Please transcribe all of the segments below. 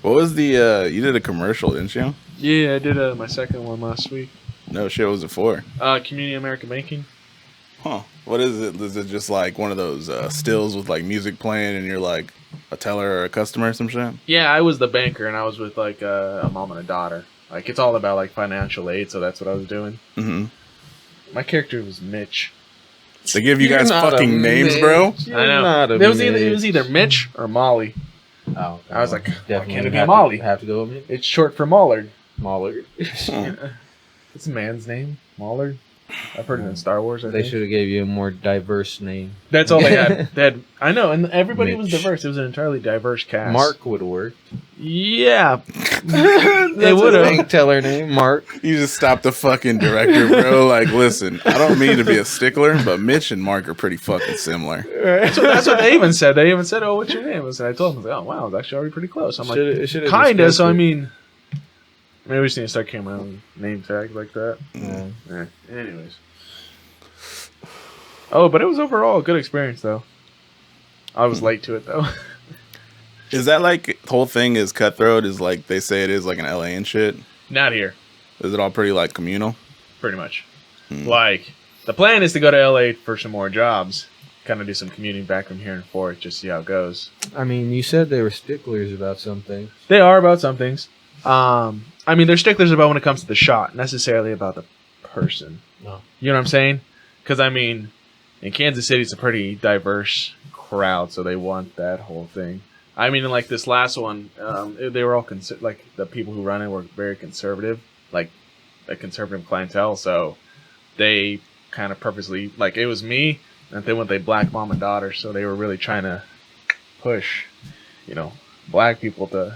What was the, you did a commercial, didn't you? Yeah, I did my second one last week. No shit, what was it for? Community American Banking. Huh. What is it? Is it just like one of those stills with like music playing and you're like a teller or a customer or some shit? Yeah, I was the banker and I was with like a mom and a daughter. Like it's all about like financial aid, so that's what I was doing. Mm-hmm. My character was Mitch. They give you guys fucking names, bro? I know. It was either Mitch or Molly. Oh, I was like, why can't it be have Molly? Have to go with me. It's short for Mollard. Mollard. It's a man's name, Mollard. I've heard it in Star Wars. They should have gave you a more diverse name. That's all they had. I know, and everybody was Mitch. diverse. It was an entirely diverse cast. Mark would have worked. Yeah, It would have. Teller name Mark. You just stopped the fucking director, bro. Like, listen, I don't mean to be a stickler, but Mitch and Mark are pretty fucking similar. that's what they even said. They even said, "Oh, what's your name?" And I told them, "Oh, wow, it's actually already pretty close." I'm like, kinda. So I mean, maybe we just need to start carrying my own name tag like that. Yeah. Anyways. Oh, but it was overall a good experience, though. I was late to it, though. Is that like the whole thing is cutthroat? Is like they say it is like in LA and shit? Not here, Is it all pretty like communal? pretty much. Like, the plan is to go to LA for some more jobs. Kind of do some commuting back from here and forth, just see how it goes. I mean, you said they were sticklers about something. They are about some things. I mean, they're sticklers about when it comes to the shot, necessarily about the person. No. You know what I'm saying? Because, I mean, in Kansas City, it's a pretty diverse crowd, so they want that whole thing. I mean, in like this last one, they were all like the people who run it were very conservative, like a conservative clientele. So they kind of purposely, like, it was me, and they went black mom and daughter. So they were really trying to push, black people to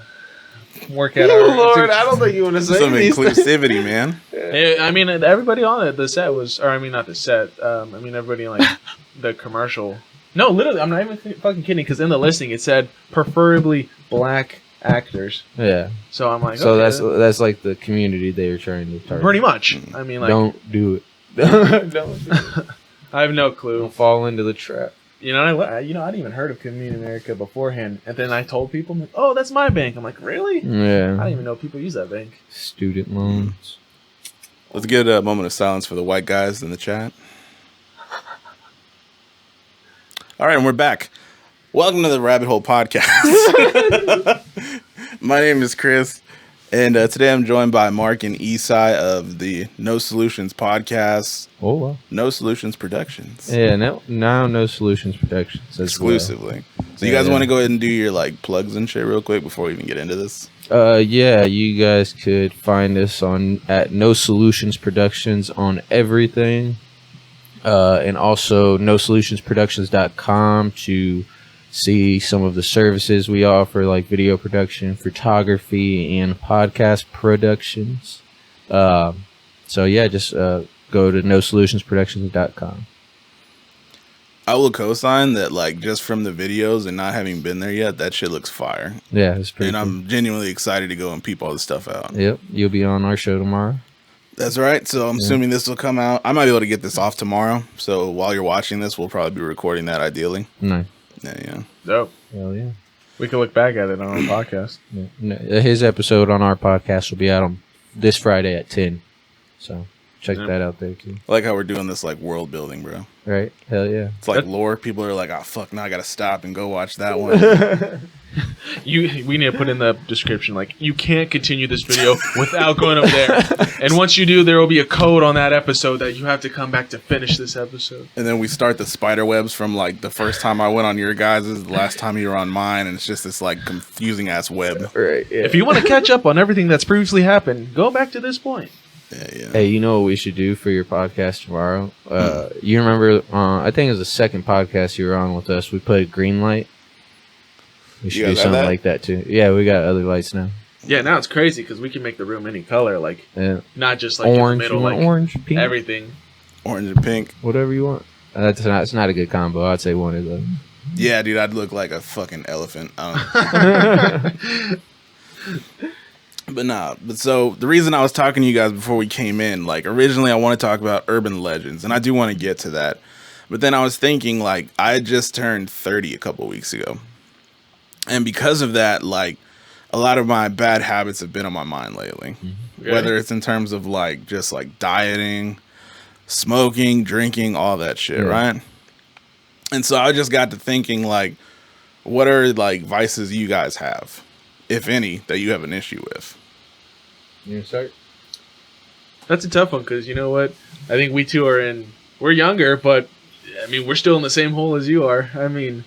work at our. Lord, I don't think you want to say Some these inclusivity, man. I mean, everybody on the set was, or I mean, not the set. I mean, everybody in like the commercial. No, literally, I'm not even fucking kidding. Because in the listing, it said preferably black actors. Yeah. So I'm like, So okay, that's like the community they were trying to target. pretty much. I mean, like, Don't do it. Don't do it. I have no clue. Don't fall into the trap. I hadn't even heard of Community America beforehand, and then I told people, I'm like, oh, that's my bank. I'm like, really? I Yeah. didn't even know people use that bank. Student loans. Let's get a moment of silence for the white guys in the chat. All right, and we're back. Welcome to the Rabbit Hole Podcast. My name is Chris, and today I'm joined by Marc and Esai of the No Solutions Podcast. Oh, well. No Solutions Productions. Yeah, now No Solutions Protections. as Exclusively. So you guys want to go ahead and do your like plugs and shit real quick before we even get into this? Yeah, you guys could find us at No Solutions Productions on everything. And also NoSolutionsProductions.com to see some of the services we offer, like video production, photography, and podcast productions. So yeah, just go to NoSolutionsProductions.com. I will co-sign that, like, just from the videos and not having been there yet, that shit looks fire. Yeah, it's pretty And cool. I'm genuinely excited to go and peep all this stuff out. Yep, you'll be on our show tomorrow. That's right. So I'm assuming this will come out. I might be able to get this off tomorrow. So while you're watching this, we'll probably be recording that ideally. Nice. Yeah. Dope. Hell yeah. We can look back at it on our podcast. Yeah. No, his episode on our podcast will be out on this Friday at 10. So check that out there too. I like how we're doing this like world building, bro. Right? Hell yeah. It's like lore. People are like, oh fuck, now I gotta stop and go watch that one. We need to put in the description, like, you can't continue this video without going up there. And once you do, there will be a code on that episode that you have to come back to finish this episode. And then we start the spider webs from like the first time I went on your guys', the last time you were on mine, and it's just this like confusing ass web. Right. Yeah. If you want to catch up on everything that's previously happened, go back to this point. Yeah. Hey, you know what we should do for your podcast tomorrow? You remember, I think it was the second podcast you were on with us. We put a green light. We should do something like that too. Yeah, we got other lights now. Yeah, now it's crazy because we can make the room any color, like, not just like orange, in the middle, like orange, pink, everything. Orange and pink. Whatever you want. It's not a good combo. I'd say one of those. Yeah, dude, I'd look like a fucking elephant. But so the reason I was talking to you guys before we came in, like originally I want to talk about urban legends, and I do want to get to that. But then I was thinking, like, I just turned 30 a couple weeks ago. And because of that, like, a lot of my bad habits have been on my mind lately. Okay. Whether it's in terms of like just like dieting, smoking, drinking, all that shit, Yeah. right? And so I just got to thinking like, what are like vices you guys have, if any, that you have an issue with? You gonna start? That's a tough one because you know what? I think we two we're younger, but I mean, we're still in the same hole as you are. I mean,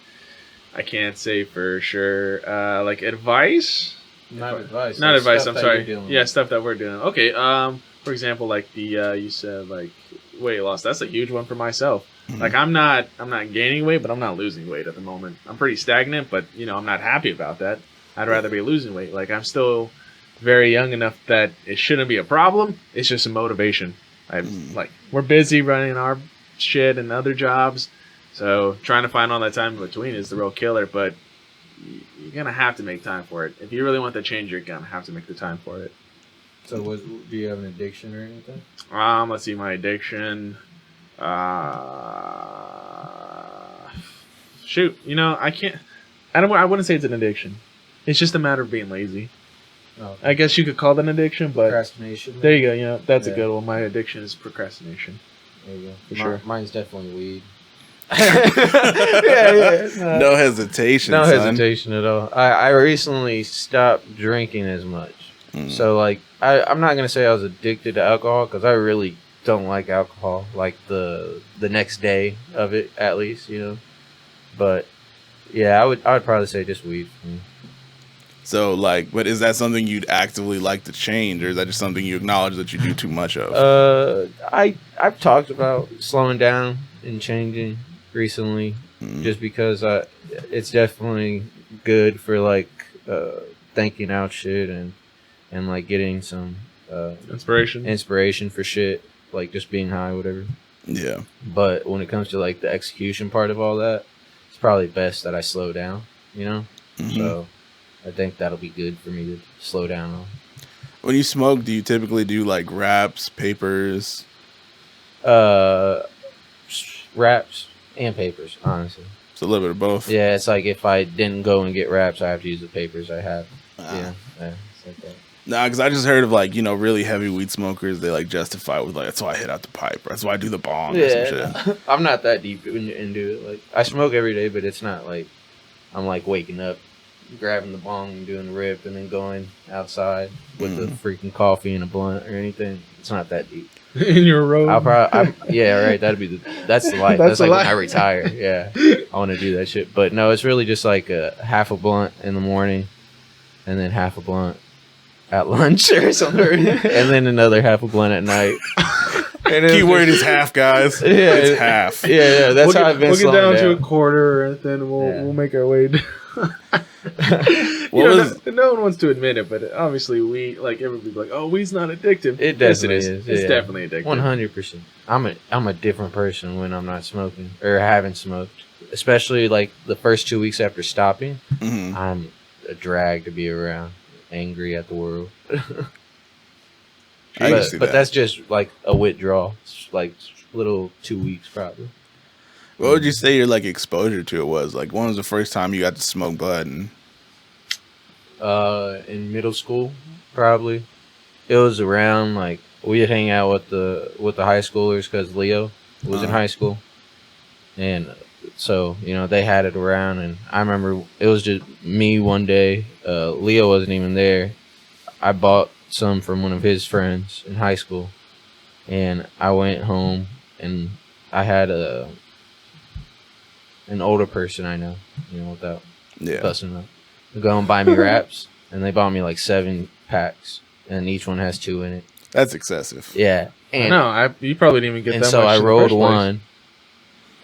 I can't say for sure. Like advice? Not advice. Not like advice, stuff I'm that sorry. you're dealing Yeah, with. stuff that we're doing. Okay, for example, like you said like weight loss. That's a huge one for myself. Like I'm not gaining weight, but I'm not losing weight at the moment. I'm pretty stagnant, but I'm not happy about that. I'd rather be losing weight. Like I'm still very young enough that it shouldn't be a problem. It's just a motivation. Like we're busy running our shit and other jobs, so trying to find all that time in between is the real killer. But you're gonna have to make time for it. If you really want the change, you're gonna have to make the time for it. So, do you have an addiction or anything? Let's see, my addiction. Shoot, I can't. I wouldn't say it's an addiction. It's just a matter of being lazy. Oh, I guess you could call that an addiction, but procrastination. there you go. That's a Yeah. good one. My addiction is procrastination. There you go. For sure. Mine's definitely weed. No hesitation. No son. hesitation at all. I recently stopped drinking as much. So like I'm not gonna say I was addicted to alcohol because I really don't like alcohol. Like the next day of it, at least, But yeah, I would probably say just weed. So like, but is that something you'd actively like to change, or is that just something you acknowledge that you do too much of? I've talked about slowing down and changing recently, just because it's definitely good for like thinking out shit and like getting some inspiration for shit, like just being high, whatever. Yeah. But when it comes to like the execution part of all that, it's probably best that I slow down, So I think that'll be good for me to slow down on. When you smoke, do you typically do like wraps, papers? Wraps and papers, honestly. It's a little bit of both. Yeah, it's like if I didn't go and get wraps, I have to use the papers I have. Yeah, it's like that. Nah, because I just heard of like, really heavy weed smokers. They like justify it with like, that's why I hit out the pipe. Or that's why I do the bong or some shit. I'm not that deep into it. Like I smoke every day, but it's not like I'm like waking up, grabbing the bong and doing the rip, and then going outside with the freaking coffee and a blunt or anything. It's not that deep. In your robe. Yeah, right. That's the life. That's like when I retire. Yeah, I want to do that shit. But no, it's really just like a half a blunt in the morning, and then half a blunt at lunch or something, and then another half a blunt at night. Keyword is half, guys. Yeah, it's half. Yeah. That's how I've been. We'll get down slowing to a quarter, and then we'll make our way down. No one wants to admit it, but obviously everybody's like, "Oh, weed's not addictive." It Yes, definitely it is. is. It's Yeah. definitely addictive. 100%. I'm a different person when I'm not smoking or haven't smoked. Especially like the first 2 weeks after stopping, I'm a drag to be around. Angry at the world. But that's just like a withdrawal. It's like little 2 weeks probably. What would you say your like exposure to it was? Like, when was the first time you got to smoke bud? And in middle school, probably. It was around like we'd hang out with the high schoolers because Leo was in high school, and so they had it around. And I remember it was just me one day. Leo wasn't even there. I bought some from one of his friends in high school, and I went home and I had an older person I know, without busting them up, go and buy me wraps, and they bought me like 7 packs, and each one has 2 in it. That's excessive. Yeah. And no, you probably didn't even get that much. And so I in the rolled first place. one,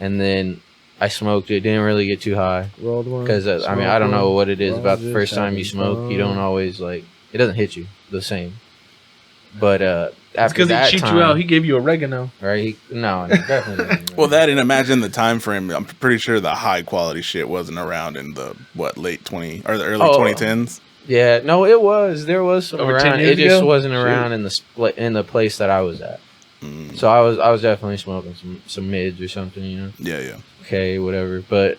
and then I smoked it. Didn't really get too high. Rolled one. Because, I don't know what it is about the rolled first it, time you smoke. You don't always, like, it doesn't hit you the same. But It's after because that he cheat time, you out. He gave you oregano. right? No, definitely didn't. Well, that and imagine the time frame. I'm pretty sure the high quality shit wasn't around in the late 20 or the early 2010s. Yeah, no, it was. There was some Over 10 around. years It just ago? wasn't around in the place that I was at. So I was definitely smoking some mids or something, Yeah. Okay, whatever. But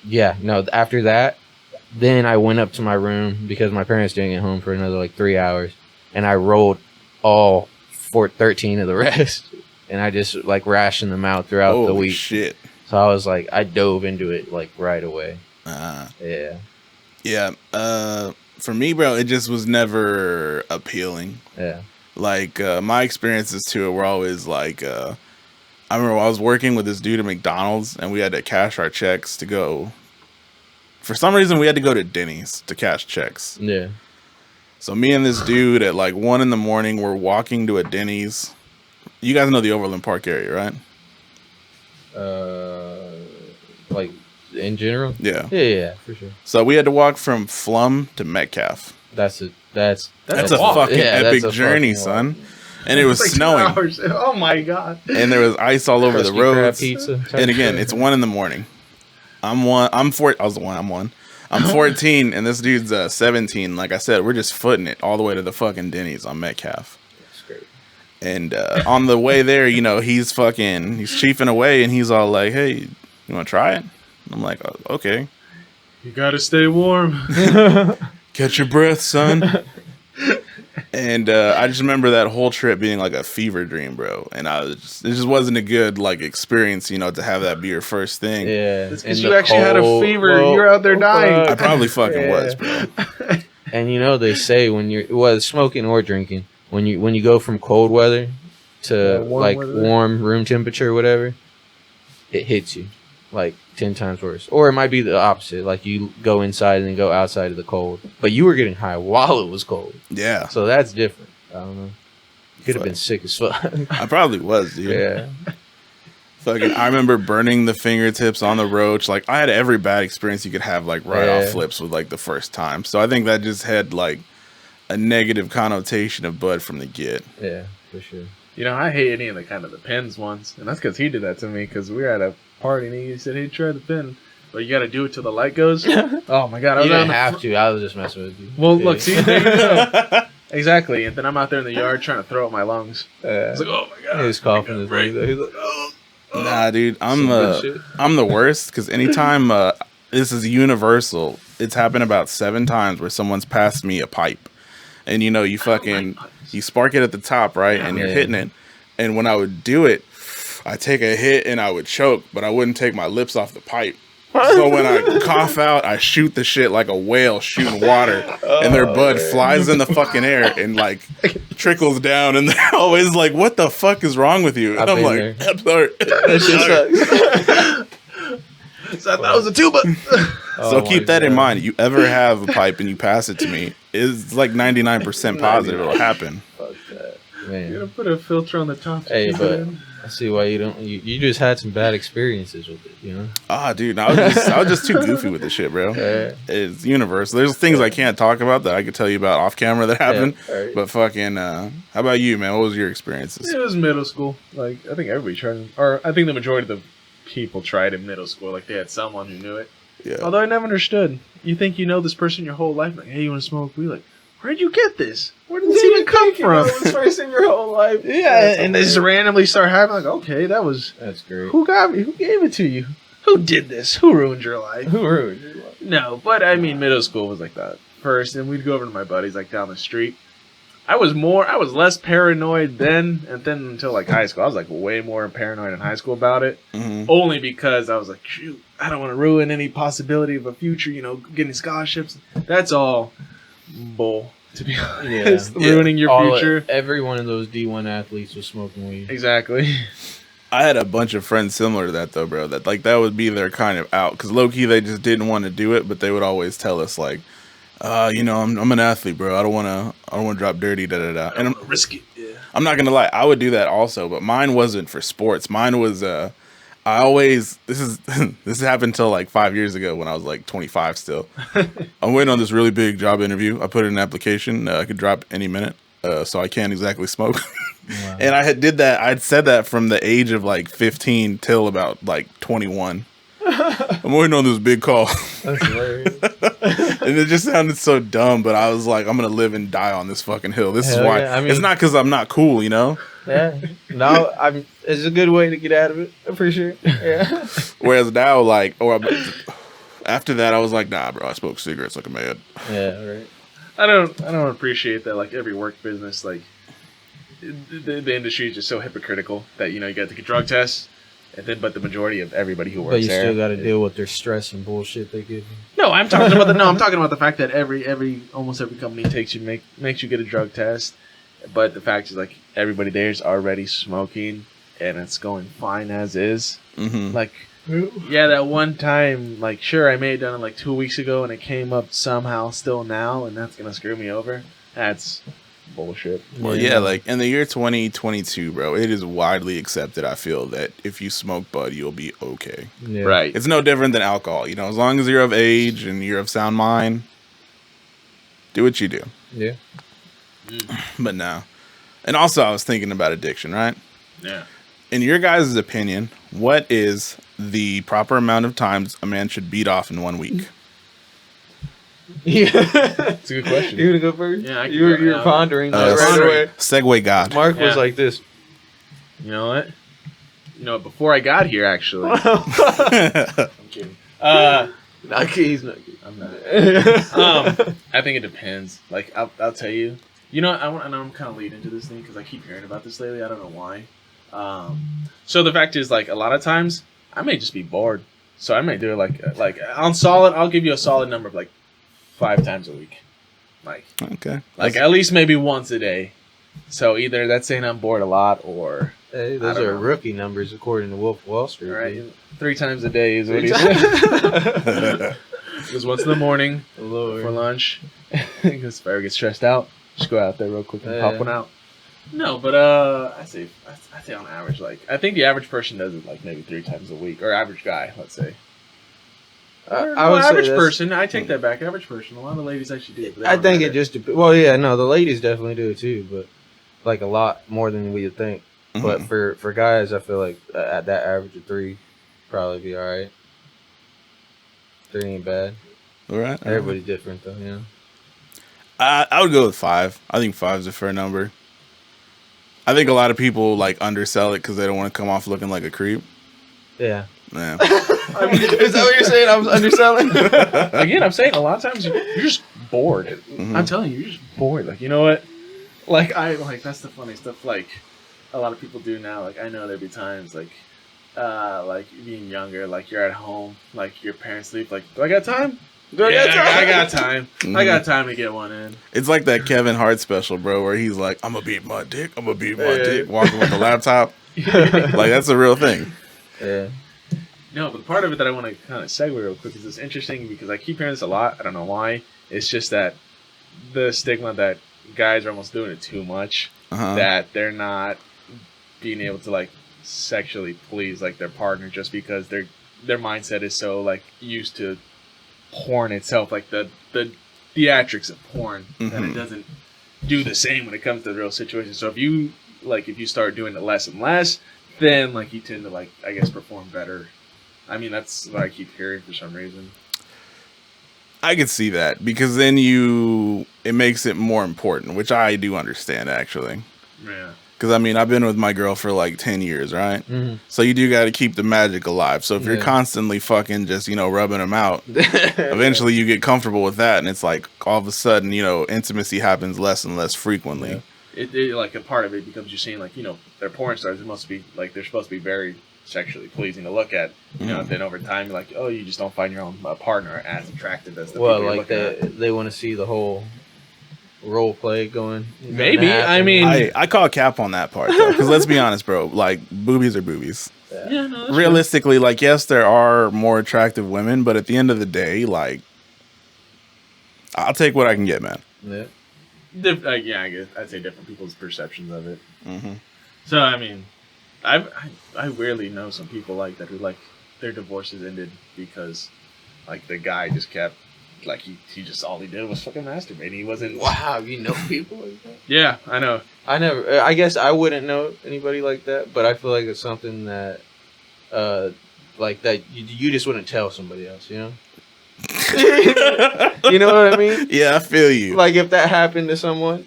yeah, no. After that, Then I went up to my room because my parents didn't get home for another like 3 hours, and I rolled all 13 of the rest, and I just like rationed them out throughout the Holy week. shit. So I was like, I dove into it like right away. Yeah. Yeah. For me, bro, it just was never appealing. Yeah. Like, my experiences to it were always like, I remember I was working with this dude at McDonald's, and we had to cash our checks to go. For some reason, we had to go to Denny's to cash checks. Yeah. So me and this dude at like 1 a.m, we're walking to a Denny's. You guys know the Overland Park area, right? Like in general. Yeah. Yeah, for sure. So we had to walk from Flum to Metcalf. That's a fucking epic journey, son. And it was Like 2 snowing. hours. Oh my god! And there was ice all over the Krusty Krab roads. pizza. And again, it's 1 a.m. I'm 14, and this dude's 17. Like I said, we're just footing it all the way to the fucking Denny's on Metcalf. That's great. And on the way there, you know, he's chiefing away, and he's all like, "Hey, you want to try it?" I'm like, oh, "Okay." You gotta stay warm. Catch your breath, son. And I just remember that whole trip being like a fever dream, bro. And it just wasn't a good like experience, you know, to have that be your first thing. Yeah, Because you actually had a fever. You're out there dying. I probably fucking was, bro. And you know they say when you're smoking or drinking, when you go from cold weather to warm room temperature or whatever, it hits you like 10 times worse. Or it might be the opposite, like you go inside and then go outside of the cold, but you were getting high while it was cold. Yeah. So that's different. I don't know. You could have been sick as fuck. I probably was, dude. Yeah. Fucking, I remember burning the fingertips on the roach. Like, I had every bad experience you could have, like, right off flips with, like, the first time. So I think that just had, like, a negative connotation of bud from the get. Yeah, for sure. You know, I hate any of the kind of the pins ones, and that's because he did that to me. Because we were at a party and he said, "Hey, try the pin, but you got to do it till the light goes." Oh my god! You didn't have to. I was just messing with you. Well, look, see, there you go. Exactly. And then I'm out there in the yard trying to throw up my lungs. It's like, oh my god! He was coughing his lungs. He's like, oh. Nah, dude, I'm the worst because anytime this is universal. It's happened about 7 times where someone's passed me a pipe, and you know you spark it at the top, right, and you're hitting it. And when I would do it, I take a hit and I would choke, but I wouldn't take my lips off the pipe. So when I cough out, I shoot the shit like a whale shooting water, and their bud flies in the fucking air and like trickles down, and they're always like, "What the fuck is wrong with you?" And I'm like, "I'm sorry." That shit sucks. So that was a tuba. So keep that in mind. You ever have a pipe and you pass it to me, it's like 99% positive it'll happen. Fuck that, man. You're gonna put a filter on the top. Hey, but I see why you don't. You just had some bad experiences with it, you know? Dude, I was just too goofy with this shit, bro. It's universal. There's things I can't talk about that I could tell you about off camera that happened. Right. But fucking, how about you, man? What was your experiences? It was middle school. Like, I think everybody tried, or I think the majority of the people tried in middle school. Like, they had someone who knew it. Yeah. Although I never understood. You think you know this person your whole life? Like, hey, you want to smoke weed? Like, where'd you get this? Where did this even come from? First in your whole life. Yeah, and they just randomly start having like, okay, that's great. Who got me? Who gave it to you? Who did this? Who ruined your life? Who ruined your life? No, but I mean, middle school was like that first, and we'd go over to my buddies like down the street. I was less paranoid then, and then until like high school, I was like way more paranoid in high school about it. Mm-hmm. Only because I was like, shoot, I don't want to ruin any possibility of a future, you know, getting scholarships. That's all bull, to be honest. Yeah. Ruining your future. Every one of those D1 athletes was smoking weed. Exactly. I had a bunch of friends similar to that though, bro. That like that would be their kind of out because low key they just didn't want to do it, but they would always tell us like, you know, I'm an athlete, bro. I don't want to drop dirty, da da da. And I'm risk it. Yeah. I'm not gonna lie, I would do that also, but mine wasn't for sports. Mine was this happened till like 5 years ago when I was like 25 still. I'm waiting on this really big job interview. I put in an application. I could drop any minute, so I can't exactly smoke. Wow. And I'd said that from the age of like 15 till about like 21. I'm waiting on this big call. That's hilarious. And it just sounded so dumb, but I was like, I'm gonna live and die on this fucking hill. This is why. Yeah. I mean, it's not because I'm not cool, you know. Yeah. No, it's a good way to get out of it for sure. Yeah. Whereas now, like, After that, I was like, nah, bro, I smoke cigarettes like a man. Yeah, right. I don't appreciate that. Like every work business, like the industry is just so hypocritical that you get to get drug tests, and then but the majority of everybody who works But you there still got to deal with their stress and bullshit they give you. No, I'm talking about the fact that almost every company makes you get a drug test, but the fact is like everybody there is already smoking and it's going fine as is. Mm-hmm. Like, yeah, that one time, like, sure, I may have done it like 2 weeks ago and it came up somehow still now, and that's gonna screw me over. That's bullshit. Well, yeah, like in the year 2022, bro, it is widely accepted, I feel, that if you smoke bud, you'll be okay. Yeah. Right. It's no different than alcohol. As long as you're of age and you're of sound mind, do what you do. Yeah. But no. And also, I was thinking about addiction, right? Yeah. In your guys' opinion, what is the proper amount of times a man should beat off in 1 week? Yeah. It's a good question. You want to go first? Yeah, I can you were go. pondering that right away. Segue God. Mark was Yeah. like this. You know what? Before I got here, actually. I'm kidding. He's not good. I'm not. I think it depends. Like, I'll tell you. I'm kind of leading into this thing because I keep hearing about this lately. I don't know why. So the fact is, like, a lot of times I may just be bored. So I may do it like on solid. I'll give you a solid number of like 5 times a week. Like, Okay. like at least maybe once a day. So either that's saying I'm bored a lot, or Hey, those I don't are know. rookie numbers according to Wolf of Wall Street. right, dude. 3 times a day is what he said. Because once in the morning. Lord. For lunch, because if I ever get stressed out, just go out there real quick and pop one out. No, but I say on average, like I think the average person does it like maybe 3 times a week, or average guy, let's say. I would say average that's- person. I take that back. Average person. A lot of ladies actually do it. But they I don't think matter. it just depends. Well, yeah, no, the ladies definitely do it too, but like a lot more than we would think. But for guys, I feel like at that average of 3, probably be all right. 3 ain't bad. All right. Everybody's different though, yeah. I would go with 5. I think 5 is a fair number. I think a lot of people like undersell it because they don't want to come off looking like a creep. Yeah. Yeah. I mean, is that what you're saying? I was underselling. Again, I'm saying a lot of times you're just bored. Mhm. I'm telling you, you're just bored. Like, you know what? Like that's the funny stuff. Like a lot of people do now. Like I know there'd be times like being younger, like you're at home, like your parents sleep. Like, do I got time? I got time. I got time to get one in. It's like that Kevin Hart special, bro, where he's like, I'm going to beat my dick. I'm going to beat my dick. Walking with the laptop. Like, that's a real thing. Yeah. No, but part of it that I want to kind of segue real quick is it's interesting because I keep hearing this a lot. I don't know why. It's just that the stigma that guys are almost doing it too much, that they're not being able to like sexually please like their partner just because their mindset is so like used to porn itself, like the theatrics of porn, that it doesn't do the same when it comes to the real situation. So if you start doing it less and less, then like you tend to like I guess perform better. I mean that's what I keep hearing for some reason. I could see that because then it makes it more important, which I do understand actually. Yeah. Because I mean, I've been with my girl for like 10 years, right? Mm-hmm. So you do got to keep the magic alive. So if you're constantly fucking just, rubbing them out, eventually you get comfortable with that. And it's like all of a sudden, intimacy happens less and less frequently. Yeah. It like a part of it becomes you seeing like, they're porn stars. It must be like they're supposed to be very sexually pleasing to look at. And then over time, you're like, oh, you just don't find your own partner as attractive as the people you're like looking at. they want to see the whole role play going. Maybe. I mean, I call cap on that part, though. Because let's be honest, bro. Like, boobies are boobies. yeah, no, that's Realistically, like, yes, there are more attractive women, but at the end of the day, like, I'll take what I can get, man. Yeah. yeah, I guess I'd say different people's perceptions of it. Mm-hmm. So I mean, I rarely know some people like that who like their divorces ended because like the guy just kept like he just all he did was fucking masturbate. He wasn't. Wow, you know people like that? Yeah, I know. I guess I wouldn't know anybody like that, but I feel like it's something that, like that you just wouldn't tell somebody else, you know? You know what I mean? Yeah, I feel you. Like if that happened to someone.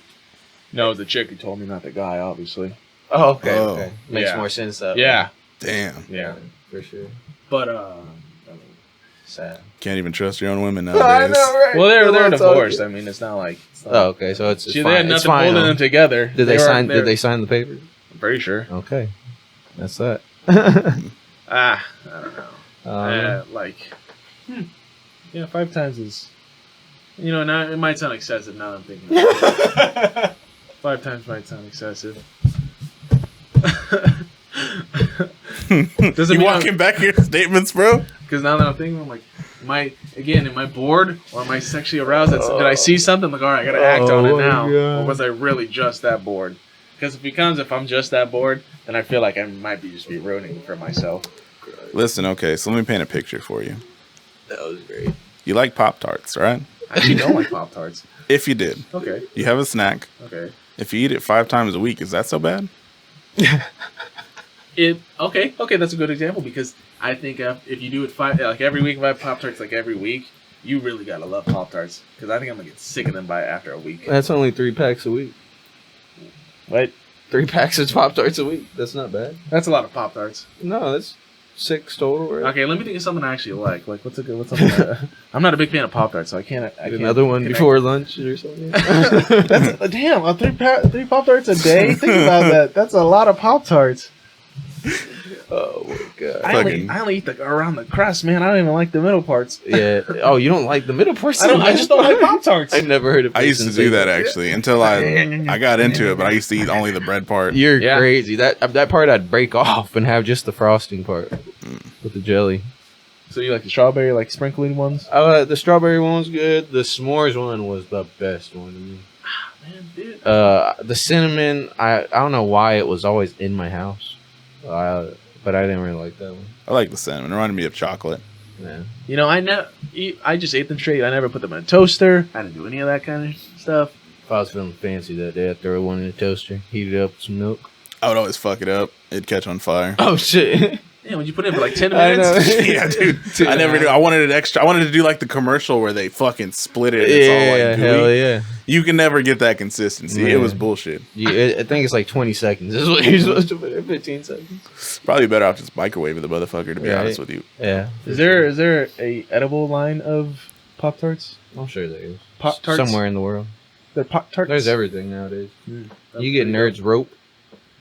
No, it was the chick who told me, not the guy, obviously. Oh, okay, Oh. Makes Yeah. more sense that Yeah, Damn. yeah. for sure. But Sad. Can't even trust your own women I nowadays. know, right? Well, they're That's what I'm divorced. talking- I mean, it's not like. Oh, okay. So it's They fine. had It's nothing fine. holding them together. Did they sign? they're- Did they sign the paper? I'm pretty sure. Okay, that's that. I don't know. Yeah, 5 times is. You know, now it might sound excessive. Now that I'm thinking. About it. 5 times might sound excessive. Doesn't You mean walking back your statements, bro? because now that I'm thinking, I'm like, am I bored or am I sexually aroused? Did I see something? Like, all right, I gotta act on it Oh my now, God. or was I really just that bored? Because if I'm just that bored, then I feel like I might be ruining it for myself. Listen, okay, so let me paint a picture for you. That was great. You like Pop-Tarts, right? I actually don't like Pop-Tarts. If you did, Okay, you have a snack. okay. If you eat it 5 times a week, is that so bad? Okay, that's a good example because I think if you do it every week, if I have Pop-Tarts like every week, you really gotta love Pop-Tarts because I think I'm gonna get sick of them after a week. That's only 3 packs a week. What? 3 packs of Pop-Tarts a week. That's not bad. That's a lot of Pop-Tarts. No, that's 6 total. Right? Okay, let me think of something I actually like. Like what's something? I'm not a big fan of Pop-Tarts, so I can't. Another one before lunch or something. That's damn. 3 Pop-Tarts a day. Think about that. That's a lot of Pop-Tarts. Oh my god. I only eat around the crust, man. I don't even like the middle parts. Yeah. Oh, you don't like the middle parts? I just don't like Pop-Tarts. I've never heard of. I used to do that actually until I got into it, but I used to eat only the bread part. You're Yeah. crazy. That part I'd break off and have just the frosting part with the jelly. So you like the strawberry, like sprinkling ones? The strawberry one was good. The s'mores one was the best one to me. Man, dude. The cinnamon, I don't know why it was always in my house, but I didn't really like that one. I like the cinnamon. It reminded me of chocolate. Yeah. You know, I just ate them straight. I never put them in a toaster. I didn't do any of that kind of stuff. If I was feeling fancy that day, I'd throw one in the toaster, heat it up with some milk. I would always fuck it up. It'd catch on fire. Oh shit! Yeah, would you put it in for like 10 I minutes? know. Yeah, dude. I never do. I wanted it extra. I wanted to do like the commercial where they fucking split it. And it's all like gooey. Hell yeah. You can never get that consistency. Yeah. It was bullshit. I think it's like 20 seconds. This is what you're supposed to put in 15 seconds. Probably better off just microwaving the motherfucker, to be Right. honest with you. Yeah. Is there a edible line of Pop-Tarts? I'm sure there is. Pop-Tarts? Somewhere in the world. They're Pop-Tarts? There's everything nowadays. That's You get pretty Nerds Rope.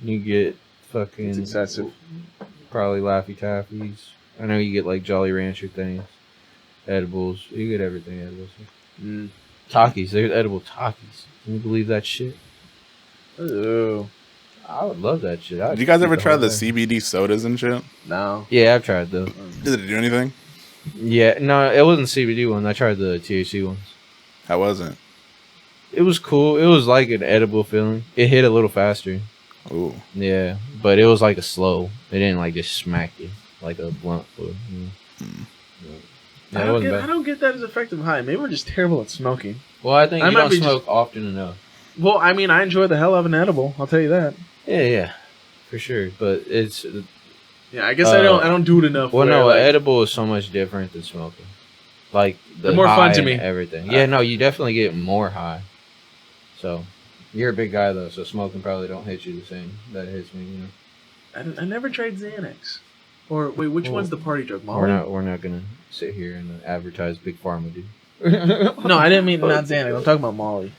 You get fucking... It's excessive. Probably Laffy Taffies. I know you get like Jolly Rancher things. Edibles. You get everything edibles. good. Mm. Takis. There's edible Takis. Can you believe that shit? Ooh. I would love that shit. Did you guys ever try the CBD sodas and shit? No. Yeah, I've tried those. Did it do anything? Yeah, no, it wasn't CBD one. I tried the THC ones. How was it? It was cool. It was like an edible feeling. It hit a little faster. Ooh. Yeah, but it was like a slow. It didn't like just smack you like a blunt would. Yeah, it wasn't I bad. don't get that as effective high. Maybe we're just terrible at smoking. Well, I think I you might don't be smoke often enough. Well, I mean, I enjoy the hell out of an edible. I'll tell you that. Yeah, for sure. But it's Yeah, I guess I don't do it enough. well, where, no, like, edible is so much different than smoking. Like the They're more fun high to and me. Everything. Yeah, no, you definitely get more high. So you're a big guy though, so smoking probably don't hit you the same that hits me. You know. I never tried Xanax. Or wait, which one's the party drug? Molly? We're not gonna sit here and advertise Big Pharma, dude. No, I didn't mean not Xanax. I'm talking about Molly,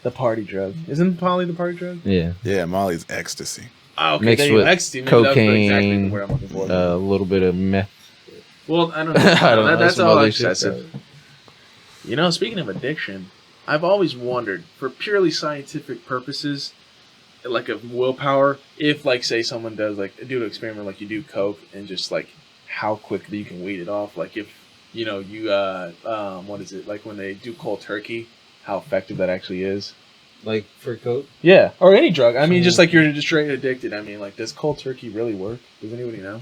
the party drug. Isn't Molly the party drug? Yeah. Yeah, Molly's ecstasy. Oh, okay. Mixed there you with go. Ecstasy. Maybe that's exactly cocaine, the word I'm looking for. A little bit of meth. Well, I don't know. I don't know. That's some all other shit. excessive. You know, speaking of addiction, I've always wondered, for purely scientific purposes, like of willpower, if like say someone does like do an experiment like you do coke and just like how quickly you can weed it off. Like if you know you what is it like when they do cold turkey, how effective that actually is. Like for coke? Yeah, or any drug. I mean, just like you're just straight addicted. I mean, like does cold turkey really work? Does anybody know?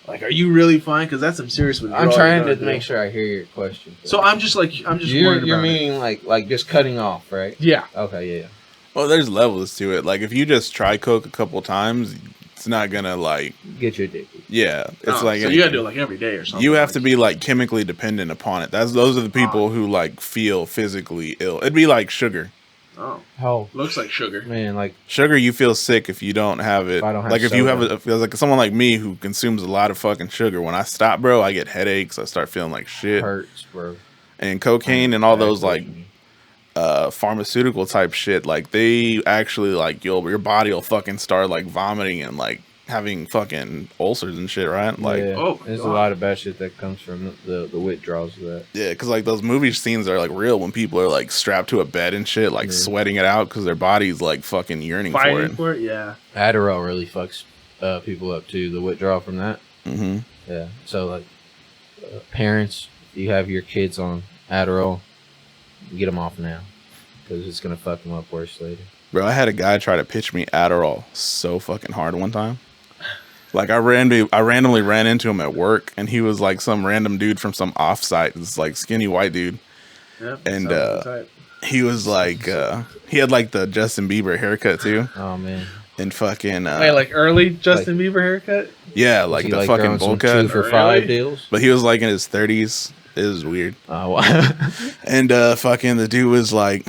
Like, are you really fine? Because that's some serious withdrawal. I'm trying you to gotta make do. sure I hear your question. So I'm just worried You're about it. meaning like just cutting off, right? Yeah. Okay, yeah. Well, there's levels to it. Like, if you just try coke a couple times, it's not gonna, like... Get you addicted. Yeah. It's like... So you gotta do it like every day or something. You have to be, like, chemically dependent upon it. Those are the people who, like, feel physically ill. It'd be like sugar. Oh, How looks like sugar. man, like Sugar, you feel sick if you don't have it. If I don't have like if you have soda. it, feels like someone like me who consumes a lot of fucking sugar. When I stop, bro, I get headaches. I start feeling like shit. hurts, bro. And cocaine and all those like Exactly. pharmaceutical type shit, like they actually like your body will fucking start like vomiting and like having fucking ulcers and shit, right? Like Yeah, oh, there's God. a lot of bad shit that comes from the withdrawals of that. yeah, because like those movie scenes are like real when people are like strapped to a bed and shit, like sweating it out because their body's like fucking yearning Fighting for it. yeah. Adderall really fucks people up too. The withdrawal from that. Mm-hmm. Yeah. So like, parents, if you have your kids on Adderall, get them off now, because it's gonna fuck them up worse later. Bro, I had a guy try to pitch me Adderall so fucking hard one time. Like I randomly ran into him at work, and he was like some random dude from some offsite. This like skinny white dude, Yep, and he was like he had like the Justin Bieber haircut too, Oh man. and fucking Wait, like early Justin Bieber haircut? yeah, like He, the like, fucking throwing some bowl cut. 2 for Really? $5 deals. But he was like in his 30s. It was weird. Oh wow. And fucking the dude was like,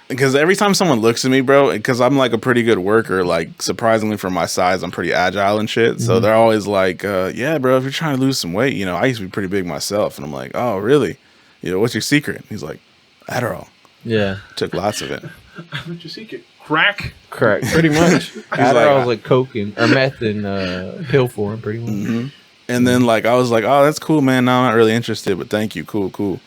because every time someone looks at me, bro, because I'm like a pretty good worker, like surprisingly for my size, I'm pretty agile and shit. So they're always like, yeah, bro, if you're trying to lose some weight, you know, I used to be pretty big myself. And I'm like, oh, really? You know, what's your secret? He's like, Adderall. Yeah. Took lots of it. What's your secret? Crack? Correct. Pretty much. like, Adderall's like coke and or meth in pill form, pretty much. And then like I was like, oh, that's cool, man. No, I'm not really interested, but thank you, cool.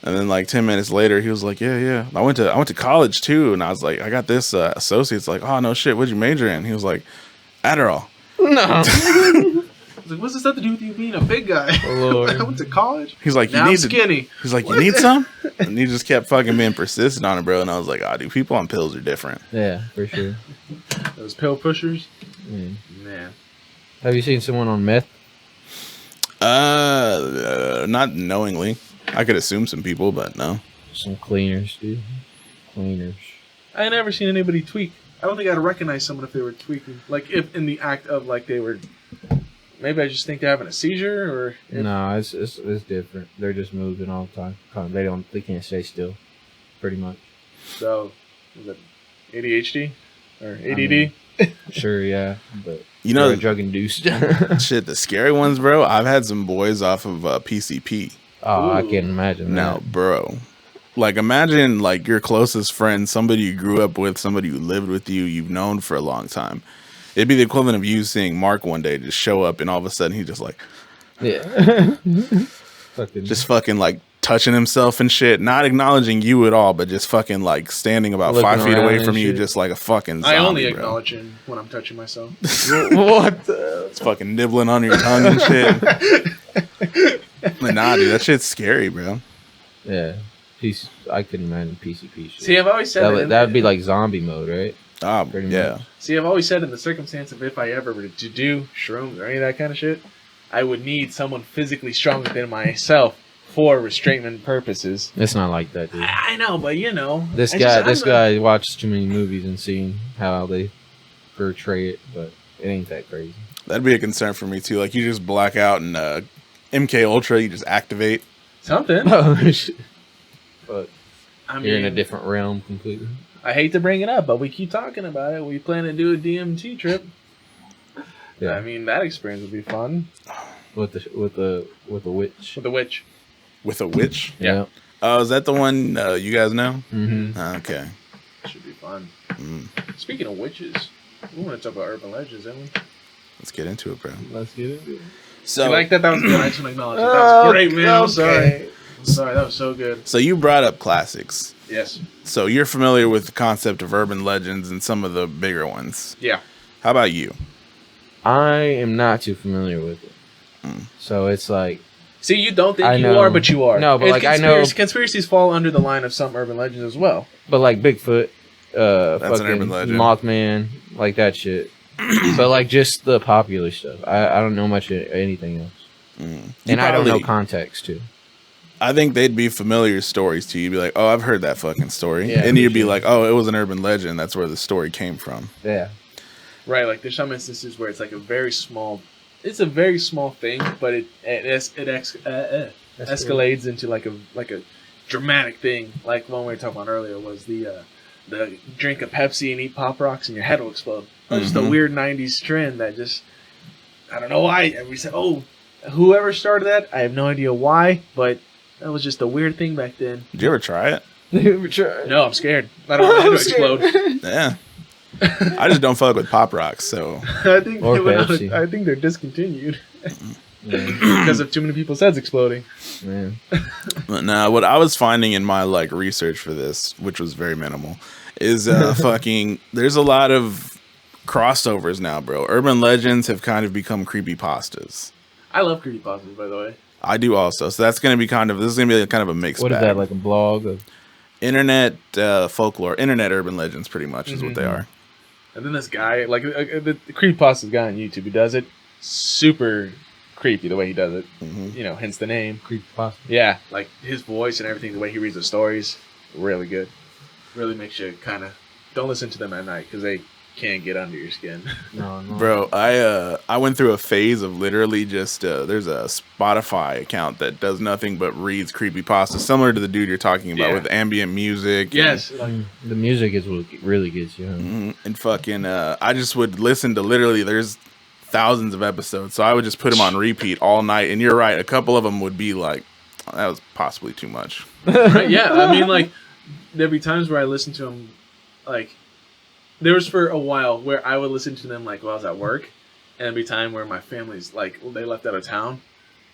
And then like 10 minutes later, he was like, yeah. I went to college too, and I was like, I got this associate's like, oh no shit, what'd you major in? He was like, Adderall. No. I was like, what's this have to do with you being a big guy? Oh, Lord. I went to college. He's like, Now you I'm need skinny. He's like, you need some? And he just kept fucking being persistent on it, bro. And I was like, oh, dude, people on pills are different. Yeah, for sure. Those pill pushers? Yeah. Man. Have you seen someone on meth? Not knowingly. I could assume some people, but no. Some cleaners, dude. Cleaners. I ain't never seen anybody tweak. I don't think I'd recognize someone if they were tweaking. Like, if in the act of, like, they were... Maybe I just think they're having a seizure, or... No, it's different. They're just moving all the time. They can't stay still, pretty much. So, is it ADHD? Or ADD? I mean, sure, yeah, but You know, drug induced. shit, the scary ones, bro. I've had some boys off of PCP. Oh, I Ooh. can't imagine Now, that. bro, like imagine like your closest friend, somebody you grew up with, somebody who lived with you, you've known for a long time. It'd be the equivalent of you seeing Mark one day just show up, and all of a sudden he just like, Yeah. fucking like touching himself and shit, not acknowledging you at all, but just fucking like standing about Looking 5 feet around away and from you, shit. just like a fucking zombie, I only bro. acknowledge him when I'm touching myself. What? It's fucking nibbling on your tongue and shit. But nah, dude, that shit's scary, bro. Yeah. I couldn't imagine PCP shit. See, I've always said That would be like zombie mode, right? Pretty Yeah. much. See, I've always said in the circumstance of if I ever were to do shrooms or any of that kind of shit, I would need someone physically stronger than myself for restrainment purposes. It's not like that, dude. I know, but you know, This guy watched too many movies and seen how they portray it, but it ain't that crazy. That'd be a concern for me too. Like you just black out and MK Ultra, you just activate. something. Oh shit! But I you're in a mean, different realm completely. I hate to bring it up, but we keep talking about it. We plan to do a DMT trip. Yeah. I mean, that experience would be fun With the witch. with the witch. With a witch? Yeah. Oh, is that the one you guys know? Mm-hmm. Okay. Should be fun. Mm. Speaking of witches, we want to talk about urban legends, don't we? Let's get into it, bro. Let's get it. So, You like that? That was good. I just want to acknowledge it. That was great, man. I'm sorry. I'm sorry. That was so good. so you brought up classics. Yes. So you're familiar with the concept of urban legends and some of the bigger ones. Yeah. How about you? I am not too familiar with it, so it's like See, you don't think I you know. are, but you are. No, but, And like, I know- conspiracies fall under the line of some urban legends as well. but like Bigfoot, That's an fucking urban legend. Mothman, like that shit. But like just the popular stuff. I don't know much of anything else, and I don't know context too. I think they'd be familiar stories to you. You'd be like, oh, I've heard that fucking story. Yeah, and you'd be sure. like, oh, it was an urban legend. That's where the story came from. Yeah. Right, like there's some instances where it's like a very small thing, but it escalates into like a dramatic thing. Like one we were talking about earlier was the drink a Pepsi and eat Pop Rocks and your head will explode. That's just a Mm-hmm. weird 90s trend that just, I don't know why. And we said, oh, whoever started that, I have no idea why, but that was just a weird thing back then. Did you ever try it? No, I'm scared. I don't want my head to explode. Yeah. I just don't fuck with Pop Rocks, so. I think Or they went out Pepsi. I think they're discontinued Yeah. because of too many people's heads exploding. Man. But nah, what I was finding in my like research for this, which was very minimal, is fucking. There's a lot of crossovers now, bro. Urban legends have kind of become creepypastas. I love creepypastas, by the way. I do also, so that's gonna be kind of. This is gonna be kind of a mixed What is bag. that, like a blog? Of, Internet folklore, internet urban legends, pretty much is what they are. And then this guy, like the creepypasta guy on YouTube, who does it super creepy the way he does it. Mhm. You know, hence the name. creepypasta. Yeah, like his voice and everything, the way he reads the stories, really good. Really makes you kind of don't listen to them at night because they can get under your skin. No. Bro, I went through a phase of literally just there's a Spotify account that does nothing but reads creepypasta, similar to the dude you're talking about, Yeah. with ambient music. Yes, The music is what really gets you. Huh? And fucking I just would listen to literally there's thousands of episodes, so I would just put them on repeat all night. And you're right, a couple of them would be like, that was possibly too much. right, yeah. I mean, like there'd be times where I listened to him, like there was for a while where I would listen to them like while I was at work, and there'd be time where my family's like they left out of town,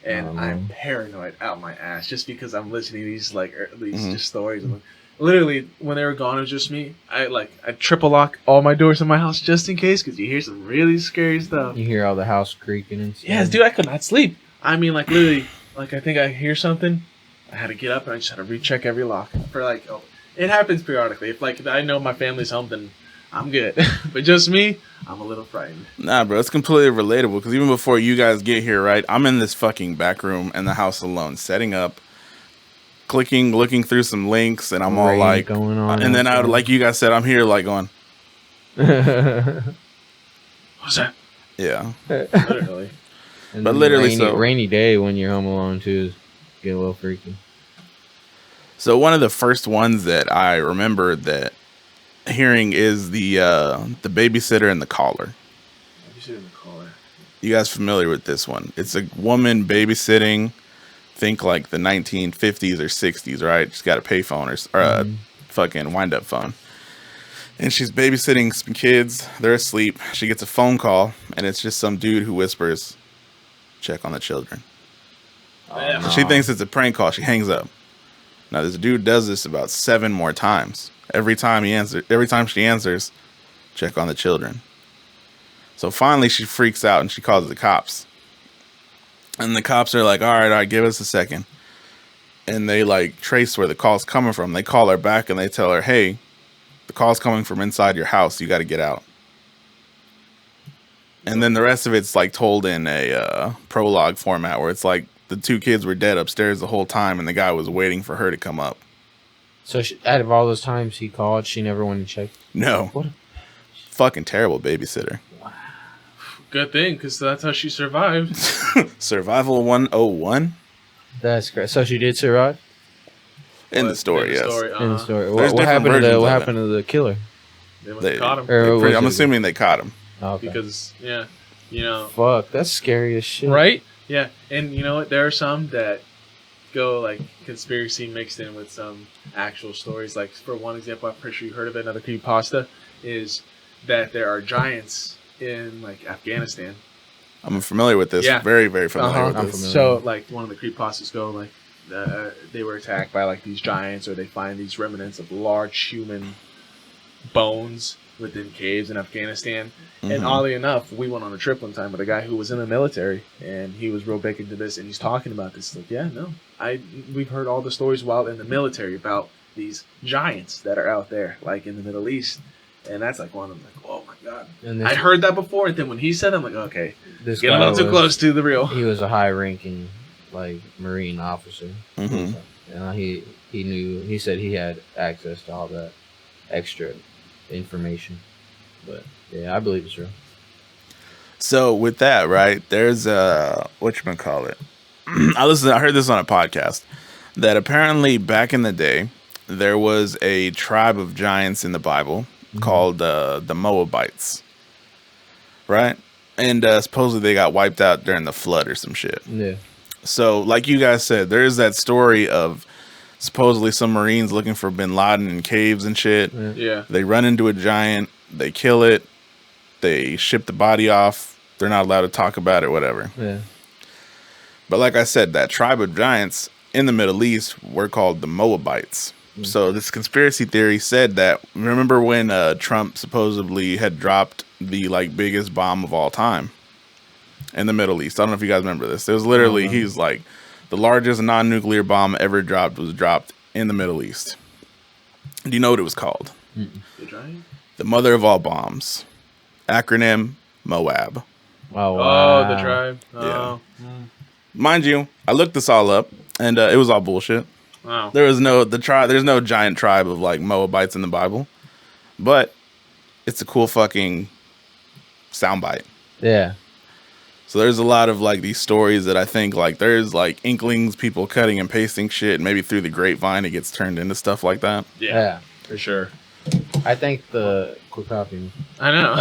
and Oh, I'm man. paranoid out my ass just because I'm listening to these like these just stories. And, literally, when they were gone, it was just me. I triple lock all my doors in my house just in case, because you hear some really scary stuff. You hear all the house creaking and stuff. Yes, dude, I could not sleep. I mean, like literally, like I think I hear something, I had to get up and I just had to recheck every lock for like. Oh, it happens periodically. If I know my family's home, then I'm good. But just me, I'm a little frightened. Nah, bro, it's completely relatable because even before you guys get here, right, I'm in this fucking back room in the house alone, setting up, looking through some links, and I'm all Rain like, going on and then I would, outside. like you guys said, I'm here like going, What's that? yeah. Literally. And But then literally rainy, so- rainy day when you're home alone too is get a little freaky. So one of the first ones that I remember that hearing is the babysitter and the caller. You should in the caller. You guys familiar with this one? It's a woman babysitting, think like the 1950s or 60s, right? She's got a payphone or a fucking wind-up phone. And she's babysitting some kids. They're asleep. She gets a phone call, and it's just some dude who whispers, "Check on the children." Yeah. She thinks it's a prank call. She hangs up. Now, this dude does this about 7 more times. Every time she answers, "Check on the children." So finally, she freaks out and she calls the cops. And the cops are like, all right, give us a second. And they like trace where the call's coming from. They call her back and they tell her, hey, the call's coming from inside your house. You got to get out. And then the rest of it's like told in a prologue format where it's like the 2 kids were dead upstairs the whole time and the guy was waiting for her to come up. So out of all those times he called, she never went and checked. No. What? Fucking terrible babysitter. Good thing, because that's how she survived. Survival 101 That's great. So she did survive in the story, yes. in the story. There's What different happened to versions what of happened to the killer? They must They- have caught him. Or was I'm it- assuming they caught him. Oh, okay. Because, yeah, you know. Fuck, that's scary as shit. Right? Yeah. And you know what? There are some that go like conspiracy mixed in with some actual stories. Like, for one example, I'm pretty sure you heard of it, another creepypasta, is that there are giants in like Afghanistan. I'm familiar with this. Yeah. Very, very familiar Uh-huh. with I'm this. familiar. So, like, one of the creepypastas go like they were attacked by like these giants, or they find these remnants of large human bones within caves in Afghanistan. And Mhm. oddly enough, we went on a trip one time with a guy who was in the military, and he was real big into this, and he's talking about this. Like, yeah, no, we've heard all the stories while in the military about these giants that are out there, like in the Middle East. And that's like one of them, like, oh my god, And this, I heard that before. And then when he said, it, I'm like, okay, this get a guy little too was- close to the real. He was a high-ranking, like, Marine officer. Mhm. And he knew. He said he had access to all that extra information. But yeah, I believe it's real. So with that, right, there's whatchamacallit. I heard this on a podcast that apparently back in the day, there was a tribe of giants in the Bible called the Moabites, right? And supposedly they got wiped out during the flood or some shit. Yeah. So, like you guys said, there is that story of supposedly some Marines looking for Bin Laden in caves and shit. Yeah. They run into a giant, they kill it, they ship the body off. They're not allowed to talk about it, whatever. Yeah. But like I said, that tribe of giants in the Middle East were called the Moabites. So this conspiracy theory said that, remember when Trump supposedly had dropped the like biggest bomb of all time in the Middle East? I don't know if you guys remember this. It was literally, he's like, the largest non-nuclear bomb ever dropped was dropped in the Middle East. Do you know what it was called? The giant? The mother of all bombs. Acronym Moab. Oh, wow. Oh, the tribe. Yeah. Oh. Mind you, I looked this all up, and it was all bullshit. Wow. There's no giant tribe of like Moabites in the Bible, but it's a cool fucking soundbite. Yeah. So there's a lot of like these stories that I think like there's like inklings, people cutting and pasting shit, and maybe through the grapevine it gets turned into stuff like that. Yeah. For sure. I think quit copying. I know.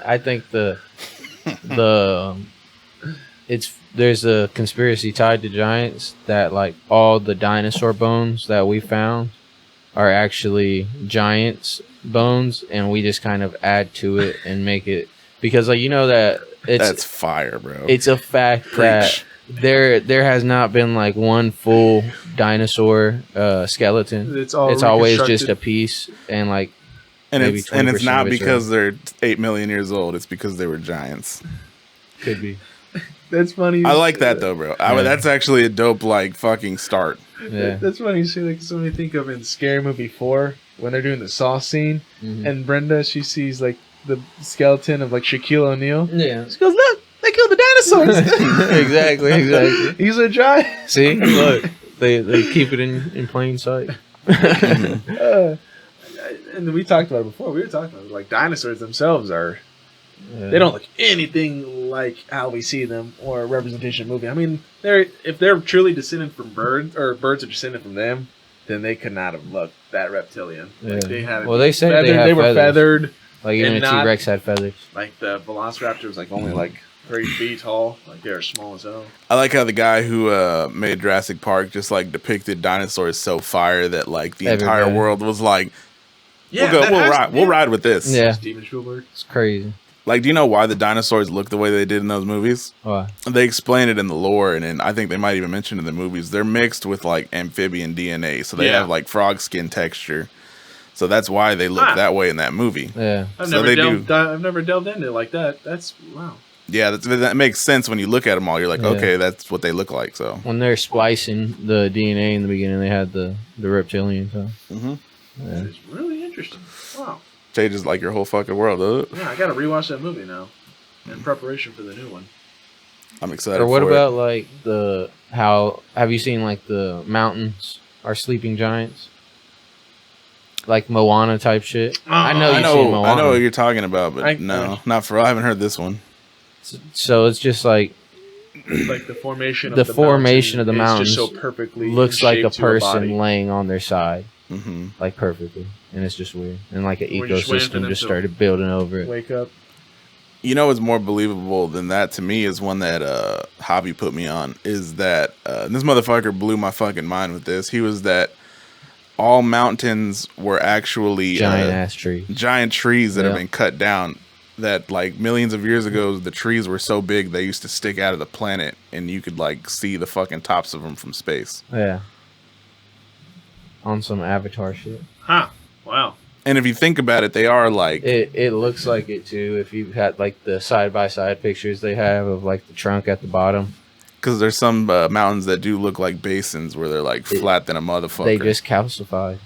I think there's a conspiracy tied to giants that like all the dinosaur bones that we found are actually giants bones, and we just kind of add to it and make it, because like that's fire, bro. It's a fact that there has not been like one full dinosaur skeleton. It's always just a piece, and like it's not because they're 8 million years old. It's because they were giants. Could be. That's funny. I like that though, bro. That's actually a dope like fucking start. Yeah. That's funny. You see, like somebody think of in Scary Movie 4 when they're doing the Saw scene, and Brenda, she sees like the skeleton of like Shaquille O'Neal. Yeah. She goes, "Look, they killed the dinosaurs." Exactly. He's a giant. See, look, they keep it in plain sight. And we talked about it before. We were talking about it, like dinosaurs themselves are. They don't look anything like how we see them or a representation movie. I mean, if they're truly descended from birds, or birds are descended from them, then they could not have looked that reptilian. Yeah. Like they had. Well, they say they were feathered. Like even a T-Rex had feathers. Like the Velociraptor was like only like 3 feet tall. Like they were small as hell. I like how the guy who made Jurassic Park just like depicted dinosaurs so fire that like the entire world was like, we'll ride with this. Yeah, Steven Spielberg. It's crazy. Like, do you know why the dinosaurs look the way they did in those movies? Why? They explain it in the lore, and I think they might even mention in the movies. They're mixed with like amphibian DNA, so they have like frog skin texture. So that's why they look that way in that movie. Yeah, I've never delved into it like that. That's wow. Yeah, that makes sense when you look at them all. You're like, okay, that's what they look like. So when they're splicing the DNA in the beginning, they had the reptilian. So it's really interesting. Wow. Changes like your whole fucking world, does it? Yeah, I gotta rewatch that movie now in preparation for the new one. I'm excited. Or what about like how have you seen like the mountains are sleeping giants? Like Moana type shit. I know you've seen Moana. I know what you're talking about, but I haven't heard this one. So it's just like the formation. The formation of the mountains just so perfectly looks like a person a laying on their side, like perfectly, and it's just weird. And like an ecosystem just started building over it. Wake up. You know what's more believable than that to me is one that Hobby put me on. Is that this motherfucker blew my fucking mind with this. He was that all mountains were actually giant trees that have been cut down. That like millions of years ago, the trees were so big they used to stick out of the planet, and you could like see the fucking tops of them from space. Yeah. On some Avatar shit. Huh. Wow. And if you think about it, they are like it looks like it too. If you've had like the side by side pictures they have of like the trunk at the bottom. Because there's some mountains that do look like basins where they're like flat than a motherfucker. They just calcified.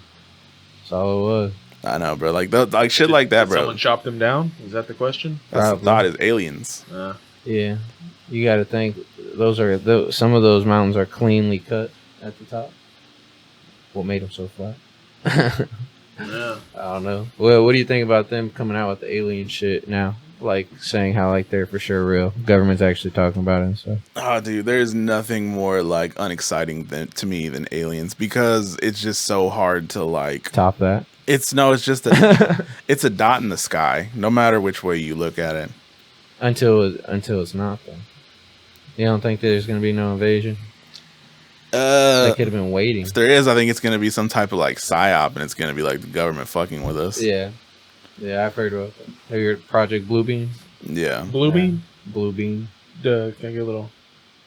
That's all it was. I know, bro. Like shit like that, bro. Someone chopped them down? Is that the question? That's the thought, is aliens. Yeah, you got to think some of those mountains are cleanly cut at the top. What made them so flat? Yeah, I don't know. Well, what do you think about them coming out with the alien shit now? like saying how like they're for sure real. Government's actually talking about it and stuff. Oh, dude, there's nothing more like unexciting to me than aliens because it's just so hard to like top that. It's just it's a dot in the sky, no matter which way you look at it. Until it's not though. You don't think there's gonna be no invasion? They could have been waiting. If there is, I think it's gonna be some type of like psyop, and it's gonna be like the government fucking with us. Yeah, I've heard about that. Have you heard Project Bluebeam? Yeah, Bluebeam. Bluebeam. Can I get a little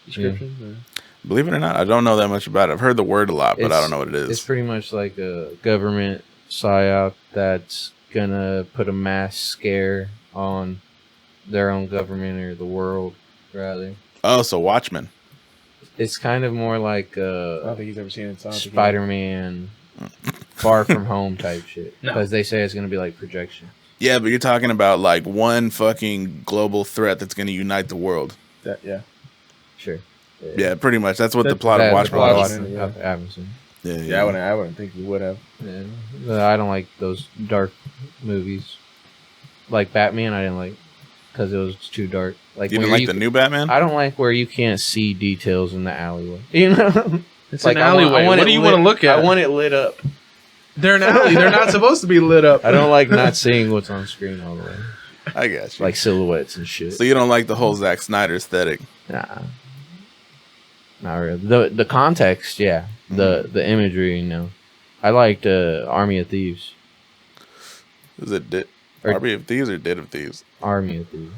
description? Yeah. Believe it or not, I don't know that much about it. I've heard the word a lot, but I don't know what it is. It's pretty much like a government psyop that's gonna put a mass scare on their own government or the world, rather. Oh, so Watchmen. It's kind of more like I don't think he's ever seen it. Spider-Man, Far From Home type shit. No. Because they say it's gonna be like projection. Yeah, but you're talking about like one fucking global threat that's gonna unite the world. Yeah. Sure. Yeah, pretty much. That's what the plot of Watchmen was. I haven't seen. Yeah, I wouldn't think you would have. Yeah. I don't like those dark movies. Like Batman, I didn't like because it was too dark. Like you didn't like the new Batman? I don't like where you can't see details in the alleyway. You know, it's like an alleyway. What do you want to look at? I want it lit up. They're an alley. They're not supposed to be lit up. I don't like not seeing what's on screen all the way. I got you. Like silhouettes and shit. So you don't like the whole Zack Snyder aesthetic? Nah. Not really. The context, yeah. The imagery, you know. I liked Army of Thieves. Is it Army of Thieves or Dead of Thieves? Army of Thieves.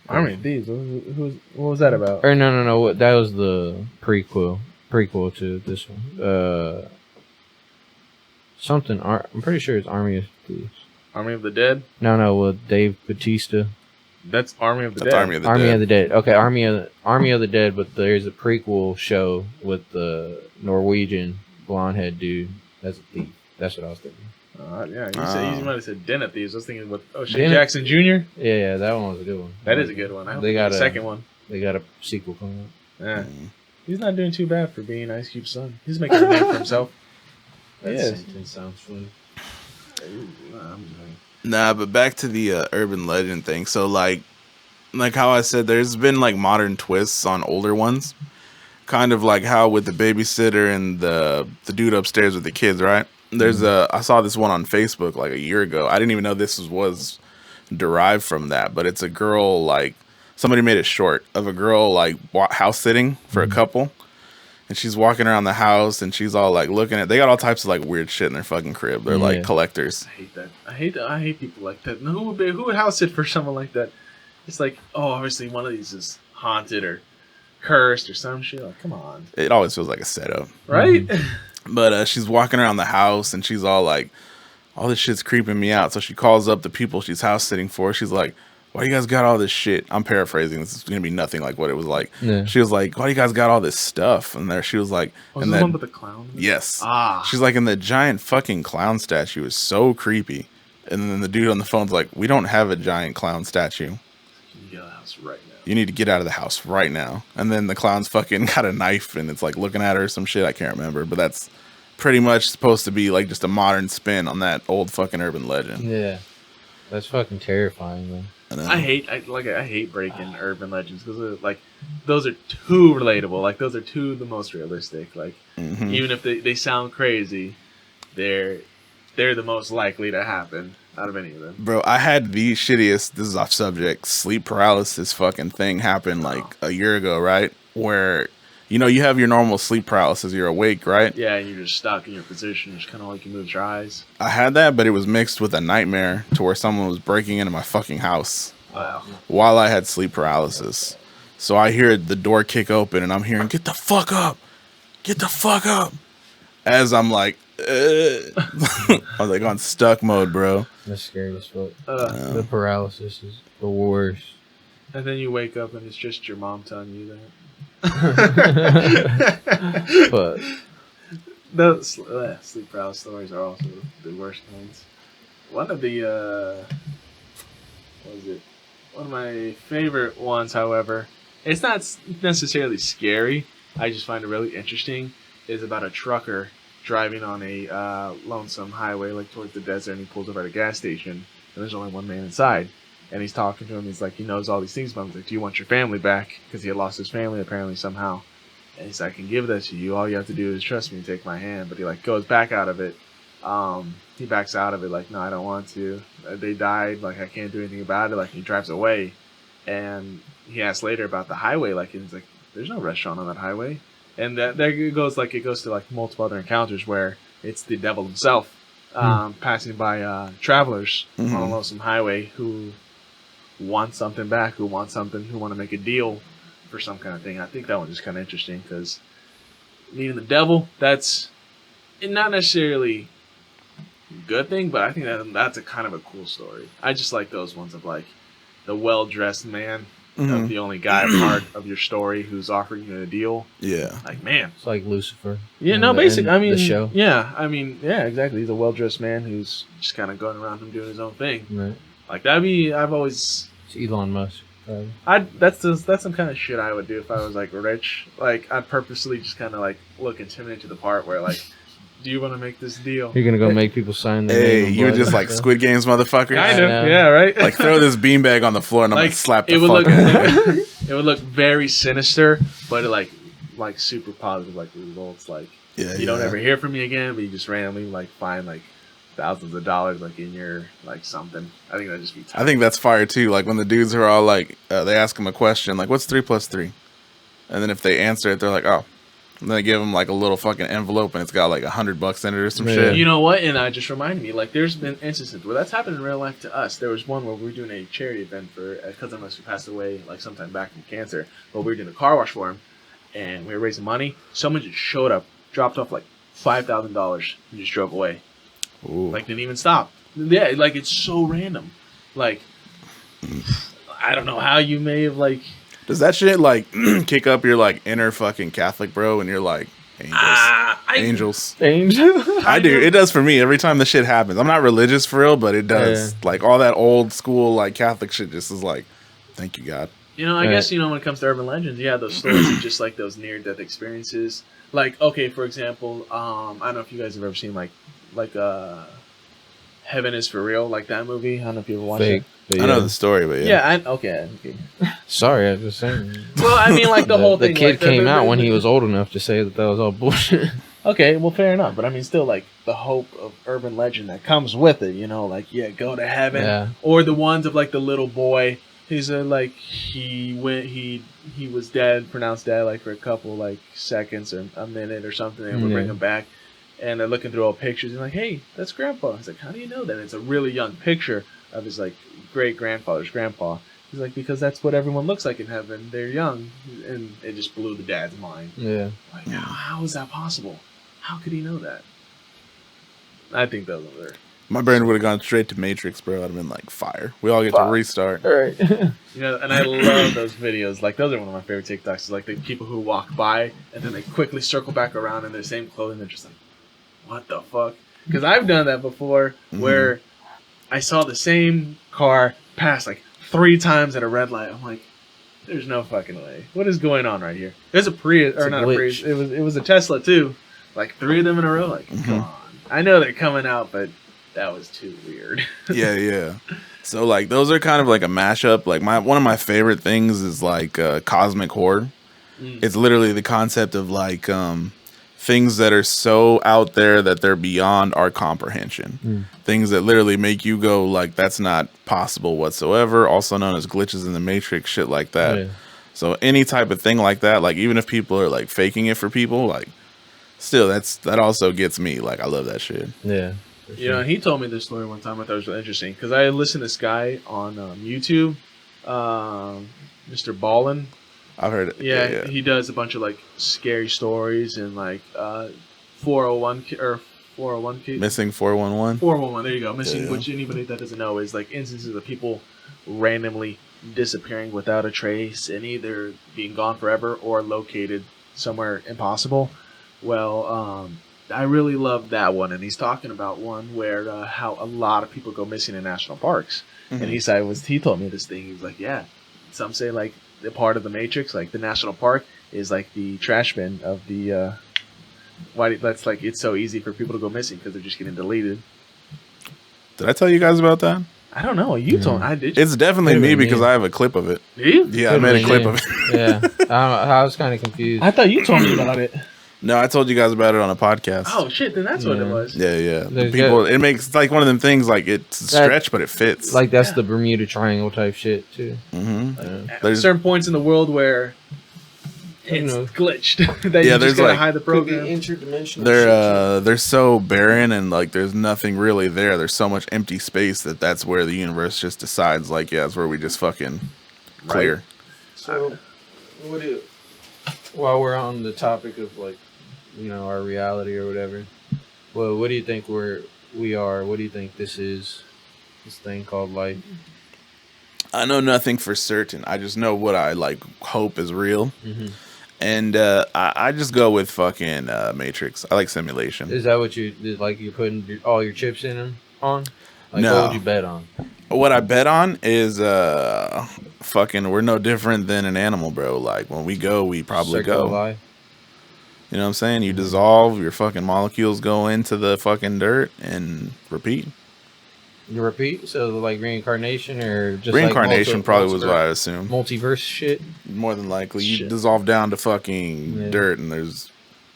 Army of Thieves. What was that about? Or no. That was the prequel to this one. Something. I'm pretty sure it's Army of Thieves. Army of the Dead? No. With Dave Bautista. That's Army of the Dead. Army of the Dead. Army of the Dead. Okay, Army of the Dead. But there's a prequel show with the Norwegian blonde head dude. That's a thief. That's what I was thinking. Yeah, you might have said Den of Thieves. I was thinking with Shane Jackson Jr. Yeah, that one was a good one. That is a good one. I hope they got a second one. They got a sequel coming up. Yeah. He's not doing too bad for being Ice Cube's son. He's making a name for himself. That sentence sounds funny. Nah, but back to the urban legend thing. So like how I said, there's been like modern twists on older ones. Kind of like how with the babysitter and the dude upstairs with the kids, right? There's I saw this one on Facebook like a year ago. I didn't even know this was derived from that, but it's a girl like somebody made it short of a girl like house sitting for a couple, and she's walking around the house and she's all like looking at. They got all types of like weird shit in their fucking crib. They're like collectors. I hate that. I hate people like that. Who would house sit for someone like that? It's like, oh, obviously one of these is haunted or cursed or some shit. Like, come on. It always feels like a setup, right? But she's walking around the house and she's all like, all this shit's creeping me out. So she calls up the people she's house sitting for. She's like, why do you guys got all this shit? I'm paraphrasing. This is going to be nothing like what it was like. Yeah. She was like, why do you guys got all this stuff? And there she was like... Was the one with the clown? Yes. Ah. She's like, and the giant fucking clown statue is so creepy. And then the dude on the phone's like, we don't have a giant clown statue. You get out of the house right now. You need to get out of the house right now. And then the clown's fucking got a knife and it's like looking at her or some shit. I can't remember. But that's pretty much supposed to be like just a modern spin on that old fucking urban legend. Yeah. That's fucking terrifying, man. I hate breaking urban legends because like those are too relatable. Like those are the most realistic. Like even if they sound crazy, they're the most likely to happen out of any of them. Bro, I had the shittiest, this is off subject, sleep paralysis fucking thing happen like a year ago, right? Where, you know, you have your normal sleep paralysis, you're awake, right? Yeah, and you're just stuck in your position, just kind of like you move your eyes. I had that, but it was mixed with a nightmare to where someone was breaking into my fucking house. Wow. While I had sleep paralysis. So I hear the door kick open and I'm hearing, get the fuck up. Get the fuck up. As I'm like, I was like on stuck mode, bro. That's scary as fuck. The paralysis is the worst. And then you wake up and it's just your mom telling you that. But those sleep paralysis stories are also the worst ones. One of the one of my favorite ones, however, it's not necessarily scary. I just find it really interesting. Is about a trucker driving on a lonesome highway, like towards the desert, and he pulls over at a gas station, and there's only one man inside. and he's talking to him. He's like, he knows all these things about him. He's like, do you want your family back? Because he had lost his family apparently somehow. And he's like, I can give that to you. All you have to do is trust me and take my hand. But he like goes back out of it. He backs out of it like, no, I don't want to. They died. Like, I can't do anything about it. Like, he drives away. And he asks later about the highway. Like, he's like, there's no restaurant on that highway. And that there it goes to like multiple other encounters where it's the devil himself passing by travelers on a lonesome highway who want something back, who want to make a deal for some kind of thing. I think that one's just kind of interesting because meeting the devil, that's not necessarily a good thing, but I think that's a kind of a cool story. I just like those ones of like the well-dressed man of the only guy part of your story who's offering you a deal. Yeah. Like, man. It's like Lucifer. Yeah, no, basically, I mean, the show. Yeah, I mean, yeah, exactly. He's a well-dressed man who's just kind of going around him doing his own thing. Right. Like, I've always... It's Elon Musk. That's some kind of shit I would do if I was, like, rich. Like, I'd purposely just kind of, like, look intimidated to the part where, like, do you want to make this deal? You're going to go make people sign their Hey, name. you're just like Squid Games motherfuckers. Kind of, yeah, right? Like, throw this beanbag on the floor and I'm like, going to slap the it would fuck look, out of it. it would look very sinister, but like super positive, like results. Like, you don't ever hear from me again, but you just randomly, like, find, like, thousands of dollars, like, in your, like, something. I think that'd just be tough. I think that's fire, too. Like, when the dudes are all like, they ask them a question, like, what's 3 + 3? And then if they answer it, they're like, oh. And then they give them, like, a little fucking envelope, and it's got, like, $100 in it or some shit. You know what? And I just reminded me, like, there's been instances where that's happened in real life to us. There was one where we were doing a charity event for a cousin of us who passed away, like, sometime back from cancer. But we were doing a car wash for him, and we were raising money. Someone just showed up, dropped off, like, $5,000, and just drove away. Ooh. Like, didn't even stop. Yeah, like, it's so random. Like, I don't know how you may have, like... Does that shit, like, kick up your, like, inner fucking Catholic bro and you're like, angels? Angels. I do. It does for me every time the shit happens. I'm not religious for real, but it does. Yeah. Like, all that old school, like, Catholic shit just is like, thank you, God. You know, I guess, you know, when it comes to urban legends, you have those stories of just, like, those near-death experiences. Like, okay, for example, I don't know if you guys have ever seen, like Heaven is for Real, like that movie. I don't know if you ever watched it. Yeah. I know the story, but yeah. Okay. Sorry, I was just saying. Well, I mean, like the whole thing. The kid came out when he was old enough to say that was all bullshit. Okay, well, fair enough. But I mean, still, like the hope of urban legend that comes with it. You know, like go to heaven, or the ones of like the little boy. He's like he was dead, pronounced dead, like for a couple like seconds or a minute or something, and we'll bring him back. And they're looking through all pictures and like, hey, that's Grandpa. He's like, how do you know that? And it's a really young picture of his like great grandfather's grandpa. He's like, because that's what everyone looks like in heaven. They're young, and it just blew the dad's mind. Yeah, like how is that possible? How could he know that? I think those are there. My brain would have gone straight to Matrix, bro. I'd have been like, fire. We all get to restart. All right. You know, and I love those videos. Like, those are one of my favorite TikToks. Is like the people who walk by and then they quickly circle back around in their same clothing. They're just like, what the fuck? Because I've done that before where I saw the same car pass like 3 times at a red light. I'm like, there's no fucking way. What is going on right here? There's a Prius, or not a Prius. It was a Tesla too. Like 3 of them in a row. Like, come on. I know they're coming out, but that was too weird. Yeah. So like those are kind of like a mashup. Like one of my favorite things is like cosmic horror. It's literally the concept of like things that are so out there that they're beyond our comprehension. Things that literally make you go like, that's not possible whatsoever. Also known as glitches in the Matrix, shit like that. Yeah. So any type of thing like that, like even if people are like faking it for people, like still that also gets me. Like I love that shit. Yeah. You know, he told me this story one time. I thought it was really interesting because I listened to this guy on YouTube, Mr. Ballin. I've heard it. Yeah, he does a bunch of like scary stories and like 401 or 401k. Missing 411. 411. There you go. Missing, which anybody that doesn't know is like instances of people randomly disappearing without a trace and either being gone forever or located somewhere impossible. Well, I really love that one, and he's talking about one where how a lot of people go missing in national parks. And he told me this thing. He was like, yeah, some say like the part of the Matrix, like the national park, is like the trash bin of the. That's like it's so easy for people to go missing because they're just getting deleted. Did I tell you guys about that? I don't know. You told I did. It's definitely Could've me been because me. I have a clip of it. Do you? Yeah, I made a clip of it. Yeah, I was kind of confused. I thought you told me about it. No, I told you guys about it on a podcast. Oh shit! Then that's what it was. Yeah. The There's people, got- it makes it's like one of them things. Like it's a stretch, but it fits. Like that's the Bermuda Triangle type shit too. At There's- certain points in the world where it's glitched. That you there's just gotta like- hide the program. Interdimensional. they're so barren and like there's nothing really there. There's so much empty space that's where the universe just decides like yeah, it's where we just fucking clear. So, while we're on the topic of like, our reality or whatever, well, what do you think we are? What do you think this is? This thing called life. I know nothing for certain. I just know what I like hope is real. And I just go with fucking Matrix. I like simulation. Is that what you like? You're putting all your chips in them on? Like, No. What would you bet on? What I bet on is fucking we're no different than an animal, bro. Like when we go, we probably Circle of go. life? You know what I'm saying? You dissolve, your fucking molecules go into the fucking dirt and repeat. You repeat? So like reincarnation or just Reincarnation like probably was what I assume. multiverse shit? More than likely. You Shit. dissolve down to fucking dirt and there's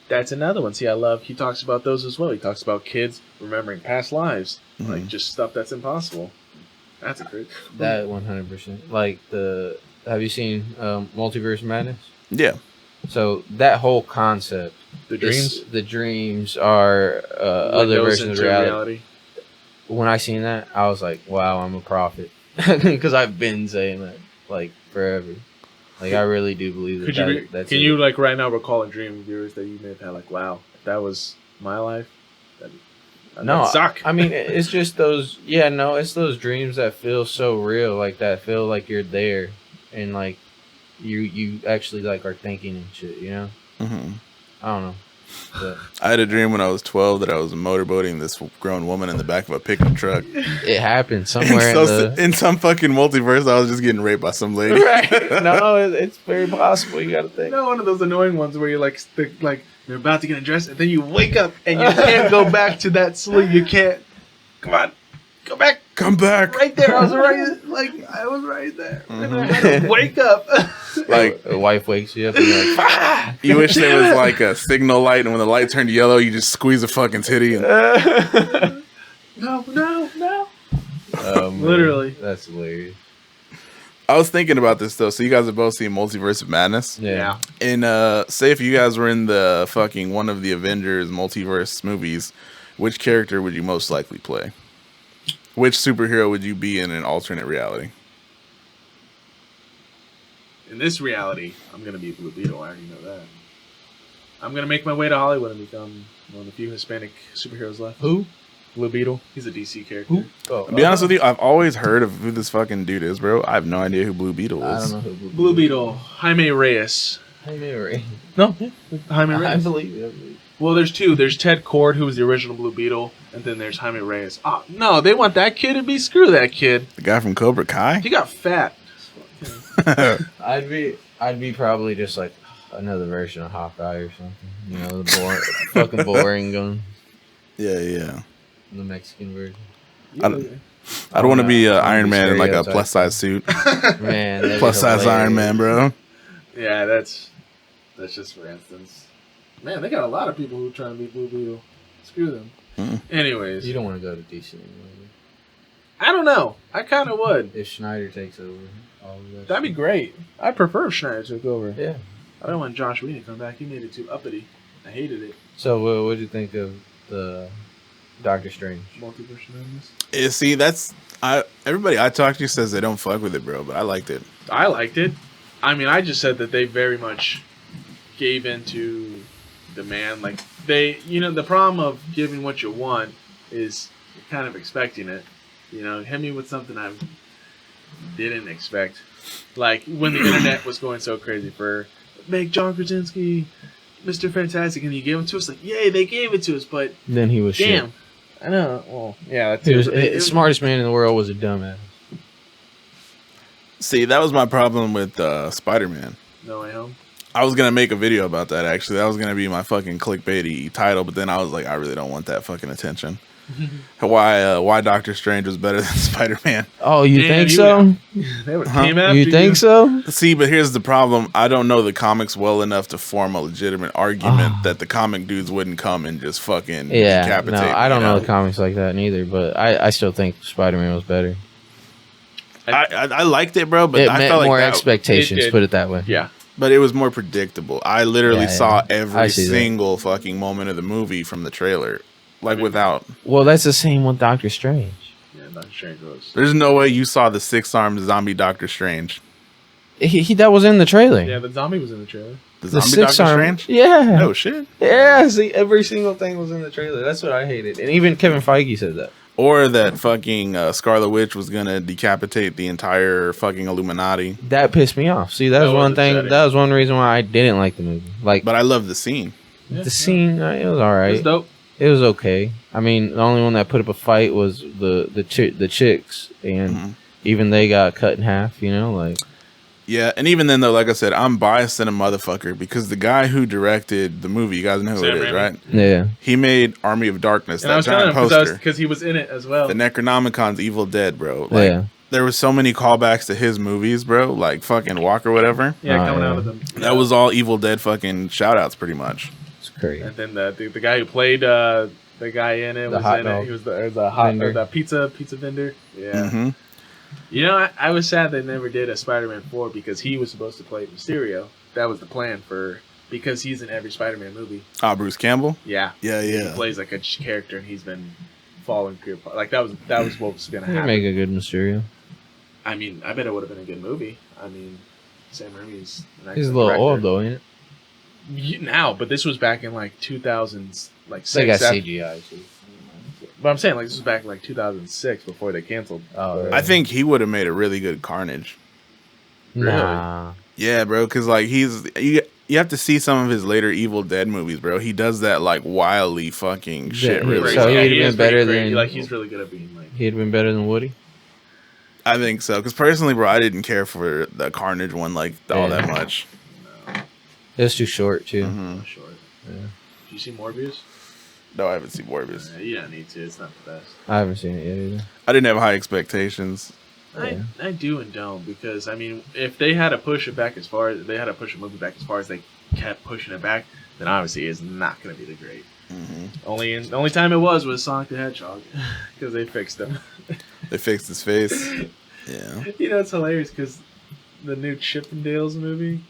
That's another one. See, he talks about those as well. He talks about kids remembering past lives, like just stuff that's impossible. That's a great. That 100%. Like have you seen Multiverse Madness? yeah. So that whole concept, The dreams. the dreams are other Windows versions of into reality. When I seen that, I was like, "Wow, I'm a prophet," because I've been saying that like forever. Like I really do believe that. That's can it. you like right now recall a dream of yours that you may have had? Like, wow, if that was my life. No, suck. I mean, it's just those. Yeah, no, it's those dreams that feel so real, like that feel like you're there, and like you actually like are thinking and shit. You know, I don't know. But I had a dream when I was 12 that I was motorboating this grown woman in the back of a pickup truck. it happened somewhere In some fucking multiverse, I was just getting raped by some lady. Right? No, it's very possible. You got to think. No, one of those annoying ones where you're like you're about to get undressed and then you wake up and you can't go back to that sleep. You can't. Come on, go back. Come back. Right there, I was right there. And I had to wake up. Like a wife wakes you up and you're like, "Ah!" you wish there was like a signal light, and when the light turned yellow, you just squeeze a fucking titty. And No. Man, Literally. That's hilarious. I was thinking about this though. So you guys have both seen Multiverse of Madness. Yeah. And say if you guys were in the fucking one of the Avengers multiverse movies, which character would you most likely play? Which superhero would you be in an alternate reality? In this reality, I'm gonna be Blue Beetle. I already know that. I'm gonna make my way to Hollywood and become one of the few Hispanic superheroes left. Who? Blue Beetle. He's a DC character. Oh, To be honest with you, I've always heard of who this fucking dude is, bro. I have no idea who Blue Beetle I is. don't know who Blue Beetle. Jaime Reyes. Jaime Reyes. No, Jaime I Reyes. believe it. Well, there's two. There's Ted Kord, who was the original Blue Beetle, and then there's Jaime Reyes. Oh, no, they want that kid to be. Screw that kid. The guy from Cobra Kai? He got fat. I'd be probably just like another version of Hawkeye or something. You know, the boring, fucking boring gun, Yeah. the Mexican version. I don't want to be I'm Iron Man in like a stereotyping. plus size suit. Man, that'd be Plus size hilarious. Iron Man, bro. Yeah, that's just for instance. Man, they got a lot of people who try to be Blue Beetle. Screw them. Anyways, You don't want to go to DC anymore. I don't know. I kind of would. If Schneider takes over all of that. That'd be great. I prefer if Schneider took over. Yeah. I don't want Josh Whedon to come back. He made it too uppity. I hated it. So, what did you think of the Doctor Strange? Multiverse madness. Yeah, see, everybody I talk to says they don't fuck with it, bro, but I liked it. I liked it. I mean, I just said that they very much gave into demand. Like the problem of giving what you want is you're kind of expecting it. You know, hit me with something I didn't expect. Like when the internet was going so crazy for make John Krasinski Mr. Fantastic, and you gave it to us. Like, yay, they gave it to us, but Then he was damn, shit. I know. Well, yeah, that's He was, the smartest man in the world was a dumbass. See, that was my problem with Spider-Man. No Way Home. I was gonna make a video about that actually. That was gonna be my fucking clickbaity title, but then I was like, I really don't want that fucking attention. why Doctor Strange was better than Spider-Man. Oh, you think so? They would came after You think so? See, but here's the problem. I don't know the comics well enough to form a legitimate argument that the comic dudes wouldn't come and just fucking decapitate. No, I don't you know the comics like that neither, but I still think Spider-Man was better. I liked it, bro, but It I met felt like more that, expectations, it did. put it that way. Yeah. but it was more predictable. I literally saw I every see that. single fucking moment of the movie from the trailer. Like without. Well, that's the same with Doctor Strange. Yeah, Doctor Strange was. There's no way you saw the 6-armed zombie Doctor Strange. He that was in the trailer. Yeah, the zombie was in the trailer. The The zombie Doctor 6-arm. Strange? Yeah. No shit. Yeah, see, every single thing was in the trailer. That's what I hated. And even Kevin Feige said that. Or that fucking Scarlet Witch was gonna decapitate the entire fucking Illuminati. That pissed me off. See, that was one thing. upsetting. That was one reason why I didn't like the movie. Like, But I love the scene. Yeah, the scene, it was all It right. was dope. It was okay. I mean, the only one that put up a fight was the chicks, and even they got cut in half. You know, like Yeah, and even then though, like I said, I'm biased in a motherfucker because the guy who directed the movie, you guys know who Sam it is, Raimi. right? yeah. He made Army of Darkness, And I that was telling giant him poster. because he was in it as well. The Necronomicon's Evil Dead, bro. Like, Yeah. there was so many callbacks to his movies, bro. Like fucking Walk or whatever. Yeah, Oh, coming yeah. out of them. That was all Evil Dead fucking shout outs pretty much. It's crazy. And then the guy who played the guy in it The was hot in dog it. He was the hot vendor. the pizza vendor. Yeah. hmm You know, I was sad they never did a Spider-Man 4 because he was supposed to play Mysterio. That was the plan because he's in every Spider-Man movie. Ah, Bruce Campbell? Yeah. Yeah, He yeah. plays like a character and he's been falling through. Like that was what was gonna He'd happen. make a good Mysterio. I mean, I bet it would have been a good movie. I mean, Sam Raimi's an He's a excellent little director. old though, ain't it? Now, but this was back in like 2000s, like They got 6. CGI. Too. But I'm saying like this was back in like 2006 before they canceled. Oh, really? I think he would have made a really good Carnage. Nah. Yeah, bro, because like you have to see some of his later Evil Dead movies, bro. He does that like wildly fucking shit. Yeah, Really, so yeah, he'd he been is pretty better crazy. than- Like he's really good at being like. He'd been better than Woody. I think so. Because personally, bro, I didn't care for the Carnage one like all that much. It was too short too. Mhm. Short. Yeah. Did you see Morbius? No, I haven't seen Morbius. You don't need to. It's not the best. I haven't seen it yet either. I didn't have high expectations. Yeah. I do and don't because I mean if they had to push it back as far as they had to push a movie back as far as they kept pushing it back, then obviously it's not going to be the great. Mm-hmm. The only time it was Sonic the Hedgehog because they fixed him. They fixed his face. Yeah. You know it's hilarious because the new Chippendales movie,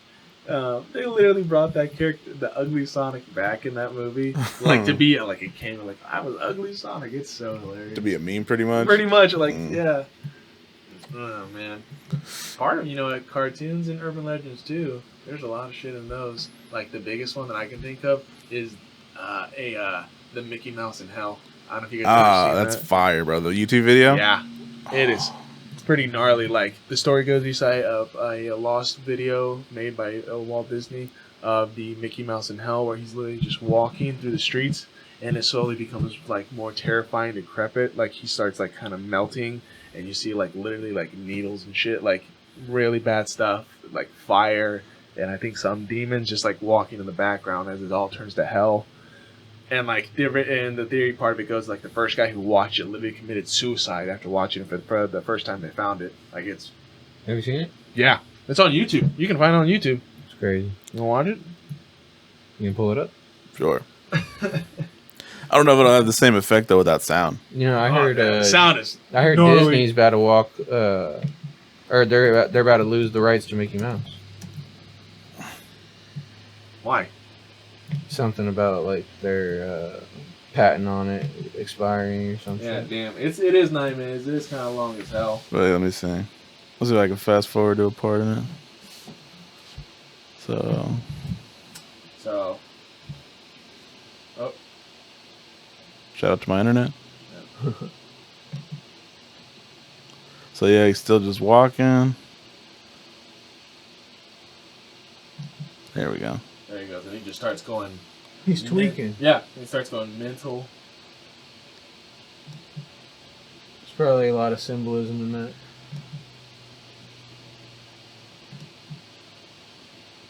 they literally brought that character, the ugly Sonic, back in that movie, like to be like it came like I was ugly Sonic. It's so hilarious. To be a meme, pretty much. Pretty much, like, yeah. Oh, man. Part of, cartoons and urban legends, too. There's a lot of shit in those. Like, the biggest one that I can think of is the Mickey Mouse in Hell. I don't know if you guys ever seen That's that. fire, bro. The YouTube video? Yeah, it is. It's pretty gnarly. Like, the story goes, you saw a lost video made by Walt Disney of the Mickey Mouse in Hell where he's literally just walking through the streets and it slowly becomes, like, more terrifying, decrepit. Like, he starts, like, kind of melting. And you see, like, literally, like, needles and shit, like, really bad stuff, like fire, and I think some demons just, like, walking in the background as it all turns to hell. And, like, the theory part of it goes, like, the first guy who watched it literally committed suicide after watching it for the first time they found it. Like, it's... Have you seen it? Yeah. It's on YouTube. You can find it on YouTube. It's crazy. You want to watch it? You can pull it up. Sure. I don't know if it'll have the same effect, though, without sound. You know, I heard. The sound is... I heard gnarly. Disney's about to walk. Or they're about to lose the rights to Mickey Mouse. Why? Something about like their patent on it expiring or something. Yeah, damn. It is 9 minutes. It is kind of long as hell. Wait, let me see. Let's see if I can fast forward to a part in it. So, So... Oh. shout out to my internet. So, yeah, he's still just walking. There we go. There he goes. And he just starts going... He's tweaking. Yeah, he starts going mental. There's probably a lot of symbolism in that.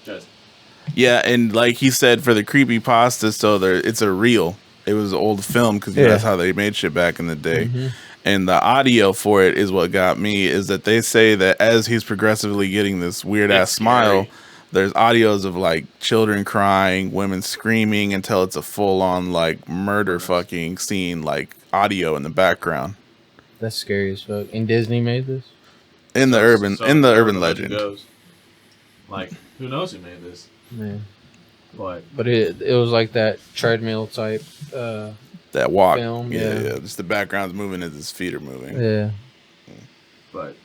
Just... Yeah, and like he said, for the creepypasta, so it's a reel. It was old film because that's how they made shit back in the day. Mm-hmm. And the audio for it is what got me. Is that they say that as he's progressively getting this weird ass smile, there's audios of like children crying, women screaming until it's a full on like murder fucking scene, like audio in the background. That's scary as fuck. And Disney made this? In the urban legend. Goes. Like, who knows who made this? Man. But it was like that treadmill type that walk film. Yeah. Just the background's moving as his feet are moving. Yeah. But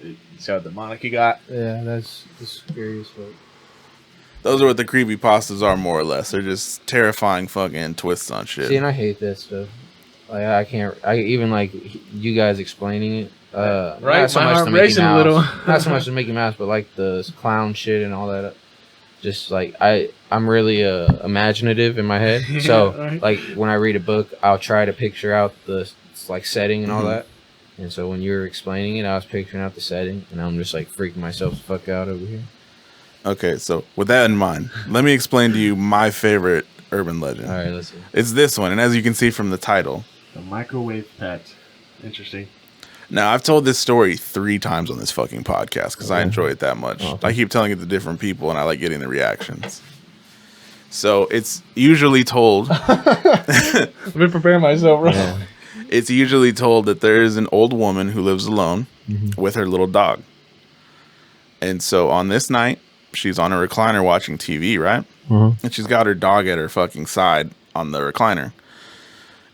it's how demonic he got. Yeah, that's scary as fuck. Those are what the creepypastas are, more or less. They're just terrifying fucking twists on shit. See, and I hate that stuff. Like I even like you guys explaining it. Right, not so my much heart the Mickey racing a Mouse, little. not so much the Mickey Mouse, but like the clown shit and all that. Just like I'm really imaginative in my head. So right. like when I read a book, I'll try to picture out the like setting and all that. And so when you were explaining it, I was picturing out the setting, and I'm just like freaking myself the fuck out over here. Okay, so with that in mind, let me explain to you my favorite urban legend. All right, let's see. It's this one, and as you can see from the title, The microwave pet. Interesting. Now, I've told this story 3 times on this fucking podcast because I enjoy it that much. Okay. I keep telling it to different people, and I like getting the reactions. So it's usually told. I've been preparing myself, bro. Yeah. It's usually told that there is an old woman who lives alone with her little dog. And so on this night, she's on a recliner watching TV, right? And she's got her dog at her fucking side on the recliner.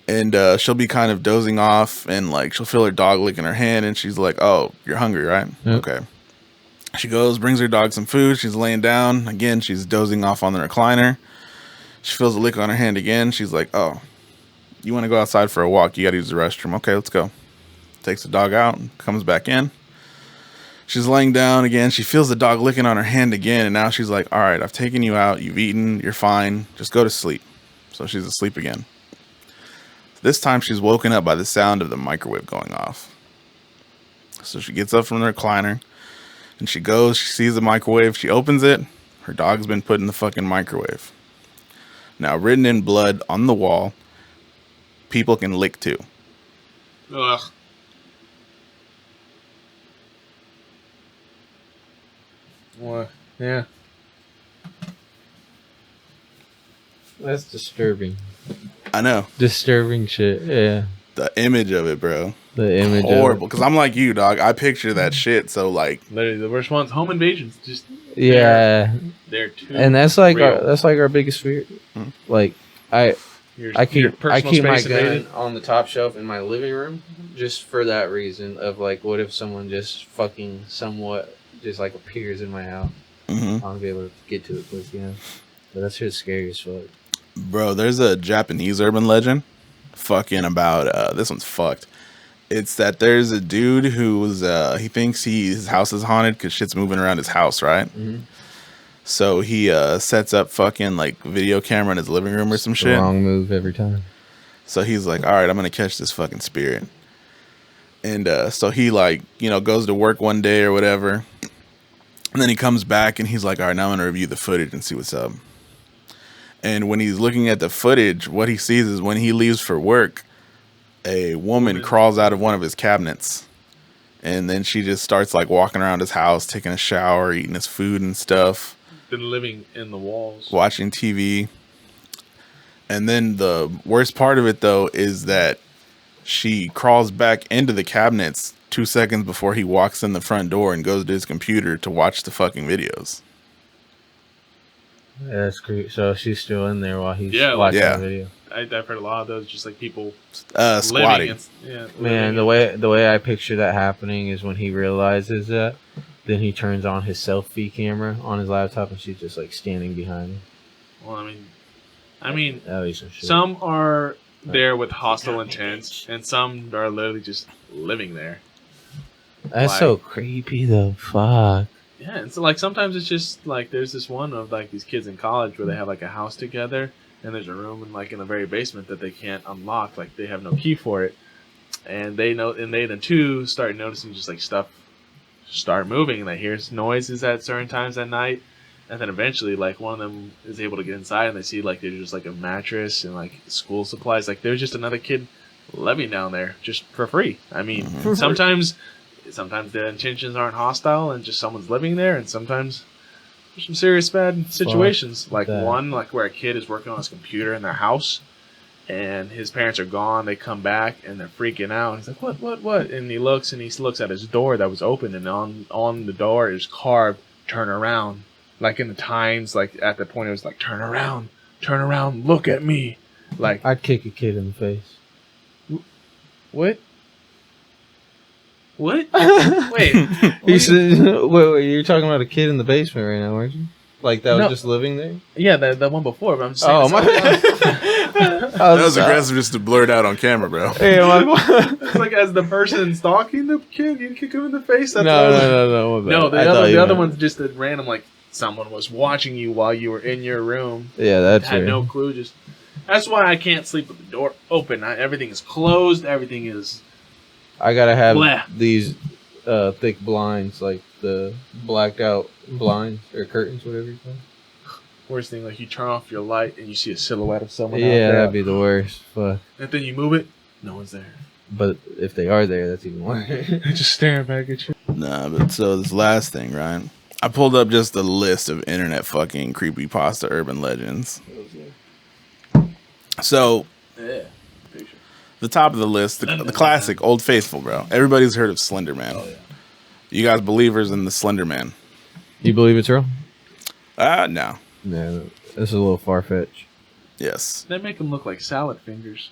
And she'll be kind of dozing off, and like she'll feel her dog licking her hand, and she's like, "Oh, you're hungry, right?" Yep. Okay. She goes, brings her dog some food. She's laying down again. She's dozing off on the recliner. She feels a lick on her hand again. She's like, "Oh, you want to go outside for a walk? You got to use the restroom." Okay, let's go. Takes the dog out and comes back in. She's laying down again. She feels the dog licking on her hand again, and now she's like, "All right, I've taken you out. You've eaten. You're fine. Just go to sleep." So she's asleep again. This time she's woken up by the sound of the microwave going off. So she gets up from the recliner and she goes, she sees the microwave, she opens it, her dog's been put in the fucking microwave. Now, written in blood on the wall, people can lick too. Ugh. What? Yeah. That's disturbing. I know. Disturbing shit. Yeah. The image of it, bro. The image. Horrible. Because I'm like you, dog. I picture that shit. So, like, Literally, the worst ones. Home invasions. Just Yeah. they're too. And that's like real. our biggest fear. Like I keep my gun on the top shelf in my living room just for that reason of like, what if someone just fucking somewhat just like appears in my house? I'll be able to get to it quick, you know. But that shit's scary as fuck. bro, there's a Japanese urban legend fucking about, this one's fucked. It's that there's a dude who's, he thinks his house is haunted because shit's moving around his house, right? Mm-hmm. So he sets up fucking like video camera in his living room or some shit. Wrong move every time. So he's like, all right, I'm going to catch this fucking spirit. And so he like, you know, goes to work one day or whatever. And then he comes back and he's like, all right, now I'm going to review the footage and see what's up. And when he's looking at the footage, what he sees is when he leaves for work, a woman crawls out of one of his cabinets. And then she just starts like walking around his house, taking a shower, eating his food and stuff. Been living in the walls. Watching TV. And then the worst part of it, though, is that she crawls back into the cabinets 2 seconds before he walks in the front door and goes to his computer to watch the fucking videos. Yeah, that's creepy. So she's still in there while he's watching the video. I've heard a lot of those, just like people Squatting. Man, the way I picture that happening is when he realizes that, then he turns on his selfie camera on his laptop and she's just like standing behind him. Well, I mean, That'd be some shit. some are there with hostile intent, and some are literally just living there. That's so creepy though. Fuck. Yeah, and so like sometimes it's just like there's this one of like these kids in college where they have like a house together, and there's a room in the very basement that they can't unlock, like they have no key for it, and they then too start noticing just like stuff start moving, and they hear noises at certain times at night, And then eventually, like, one of them is able to get inside, and they see, like, there's just, like, a mattress and, like, school supplies. Like, there's just another kid living down there just for free. I mean, sometimes the intentions aren't hostile and just someone's living there, and sometimes there's some serious bad situations. Like, one, like, where a kid is working on his computer in their house, and his parents are gone. They come back, and they're freaking out. He's like, what? And he looks at his door that was open, and on the door is carved, "Turn around." Like in the Times, like at the point it was like, turn around, look at me. Like, I'd kick a kid in the face. What? Wait. Wait, you're talking about a kid in the basement right now, aren't you? Like that was just living there? Yeah, the one before, but I'm just saying. Oh, my That was aggressive just to blurt out on camera, bro. Yeah, It's like as the person stalking the kid, you kick him in the face. That's No. No, the other one's just a random, like, someone was watching you while you were in your room. Yeah, that's had no clue. Just that's why I can't sleep with the door open. Everything is closed. Everything is. I gotta have Blah. these thick blinds, like the blacked out blinds or curtains, whatever you call them. Worst thing, like you turn off your light and you see a silhouette of someone. out Yeah, there. that'd be the worst. Fuck. And then you move it, no one's there. But if they are there, that's even worse. Just staring back at you. Nah, but so this last thing, right? I pulled up just a list of internet fucking creepypasta urban legends. So, Yeah. Picture. the top of the list, the classic Old Faithful, bro. Everybody's heard of Slender Man. Oh, yeah. You guys believers in the Slender Man? You believe it's real? No. No, this is a little far fetched. Yes. They make them look like salad fingers.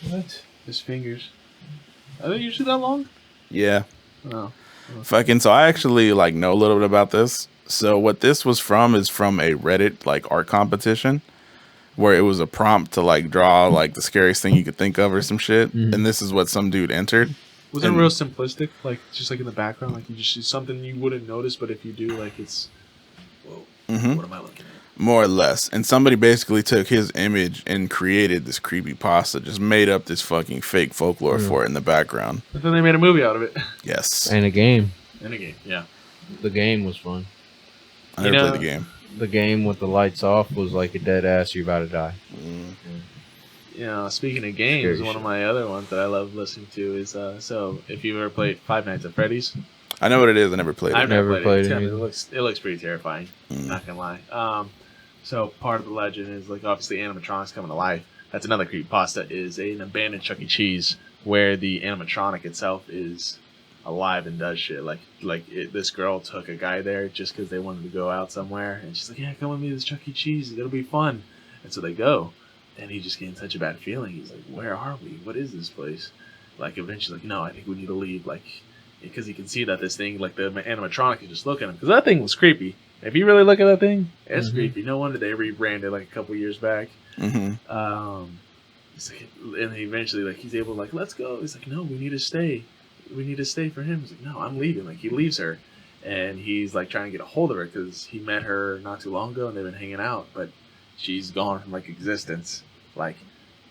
What? His fingers. Are they usually that long? Yeah. Oh. Fucking, so I actually, like, know a little bit about this. So what this was from is from a Reddit, like, art competition where it was a prompt to, like, draw, like, the scariest thing you could think of or some shit. Mm-hmm. And this is what some dude entered. Was it real simplistic? Like, just like in the background, like you just see something you wouldn't notice, but if you do, like, it's, whoa, what am I looking at? More or less. And somebody basically took his image and created this creepypasta, just made up this fucking fake folklore for it in the background. But then they made a movie out of it. Yes. And a game. In a game, yeah. The game was fun. I never played the game. The game with the lights off was like a dead ass, you're about to die. You know, speaking of games, one of my other ones that I love listening to is, so if you ever played Five Nights at Freddy's. I know what it is. I never played it. I've never played it. either. It looks pretty terrifying. Not gonna lie. So part of the legend is, like, obviously animatronics coming to life. That's another creepypasta, is an abandoned Chuck E. Cheese where the animatronic itself is alive and does shit. This girl took a guy there just because they wanted to go out somewhere, and she's like, "Yeah, come with me to this Chuck E. Cheese. It'll be fun." And so they go, and he just getting such a bad feeling. He's like, "Where are we? What is this place?" Like, eventually, like, "No, I think we need to leave." Like, because he can see that this thing, like the animatronic, is just looking at him. Because that thing was creepy. If you really look at that thing, it's creepy. No wonder they rebranded like a couple years back. It's like, and eventually, like, he's able to, like, "Let's go." He's like, "No, we need to stay. We need to stay for him." He's like, "No, I'm leaving." Like, he leaves her, and he's like trying to get a hold of her because he met her not too long ago and they've been hanging out, but she's gone from, like, existence. Like,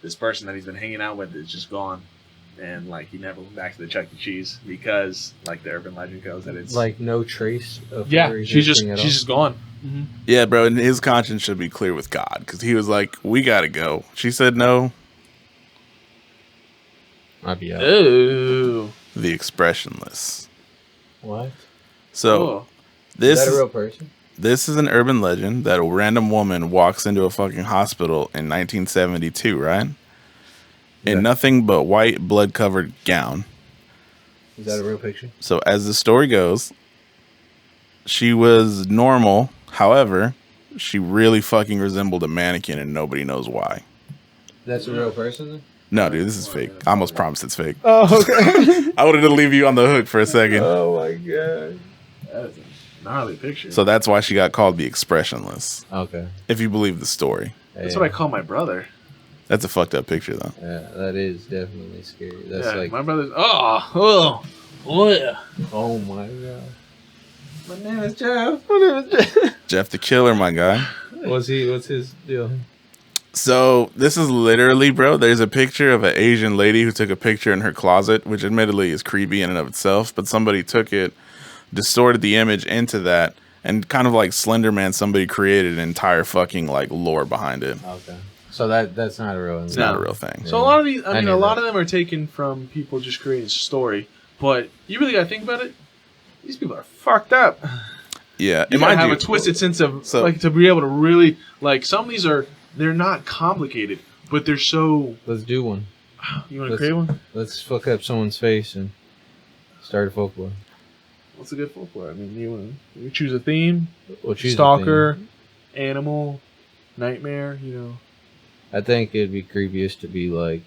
this person that he's been hanging out with is just gone. And, like, he never went back to the Chuck E. Cheese because, like, the urban legend goes that it's like no trace of her she's existing just gone. Yeah, bro, and his conscience should be clear with God because he was like, "We gotta go." She said no. I'd be out. Ooh. The expressionless. What? So Is this that a real person? This is an urban legend that a random woman walks into a fucking hospital in 1972, right? In nothing but white blood-covered gown. Is that a real picture? So as the story goes, she was normal. However, she really fucking resembled a mannequin and nobody knows why. That's a real person then? No, dude, this is fake. I almost promised it's fake. Oh, okay. I wanted to leave you on the hook for a second. Oh my god. That's a gnarly picture. So that's why she got called the expressionless. Okay. If you believe the story. That's what I call my brother. That's a fucked up picture, though. Yeah, that is definitely scary. That's Yeah, like my brother's. Oh yeah. oh my god. My name is Jeff. My name is Jeff. Jeff the Killer, my guy. What's his deal? So this is literally, bro, there's a picture of an Asian lady who took a picture in her closet, which admittedly is creepy in and of itself, but somebody took it, distorted the image into that, And kind of like Slender Man, somebody created an entire fucking like lore behind it. Okay. So that's not a real thing. It's not a real thing. So a lot of these, I mean, a lot of them are taken from people just creating a story. But you really gotta think about it. These people are fucked up. Yeah, You gotta have a twisted sense of like to be able to really like. Some of these they're not complicated, but they're so. Let's do one. You want to create one? Let's fuck up someone's face and start a folklore. What's a good folklore? I mean, you choose a theme. We'll choose Stalker, animal, nightmare. You know. I think it'd be creepiest to be like.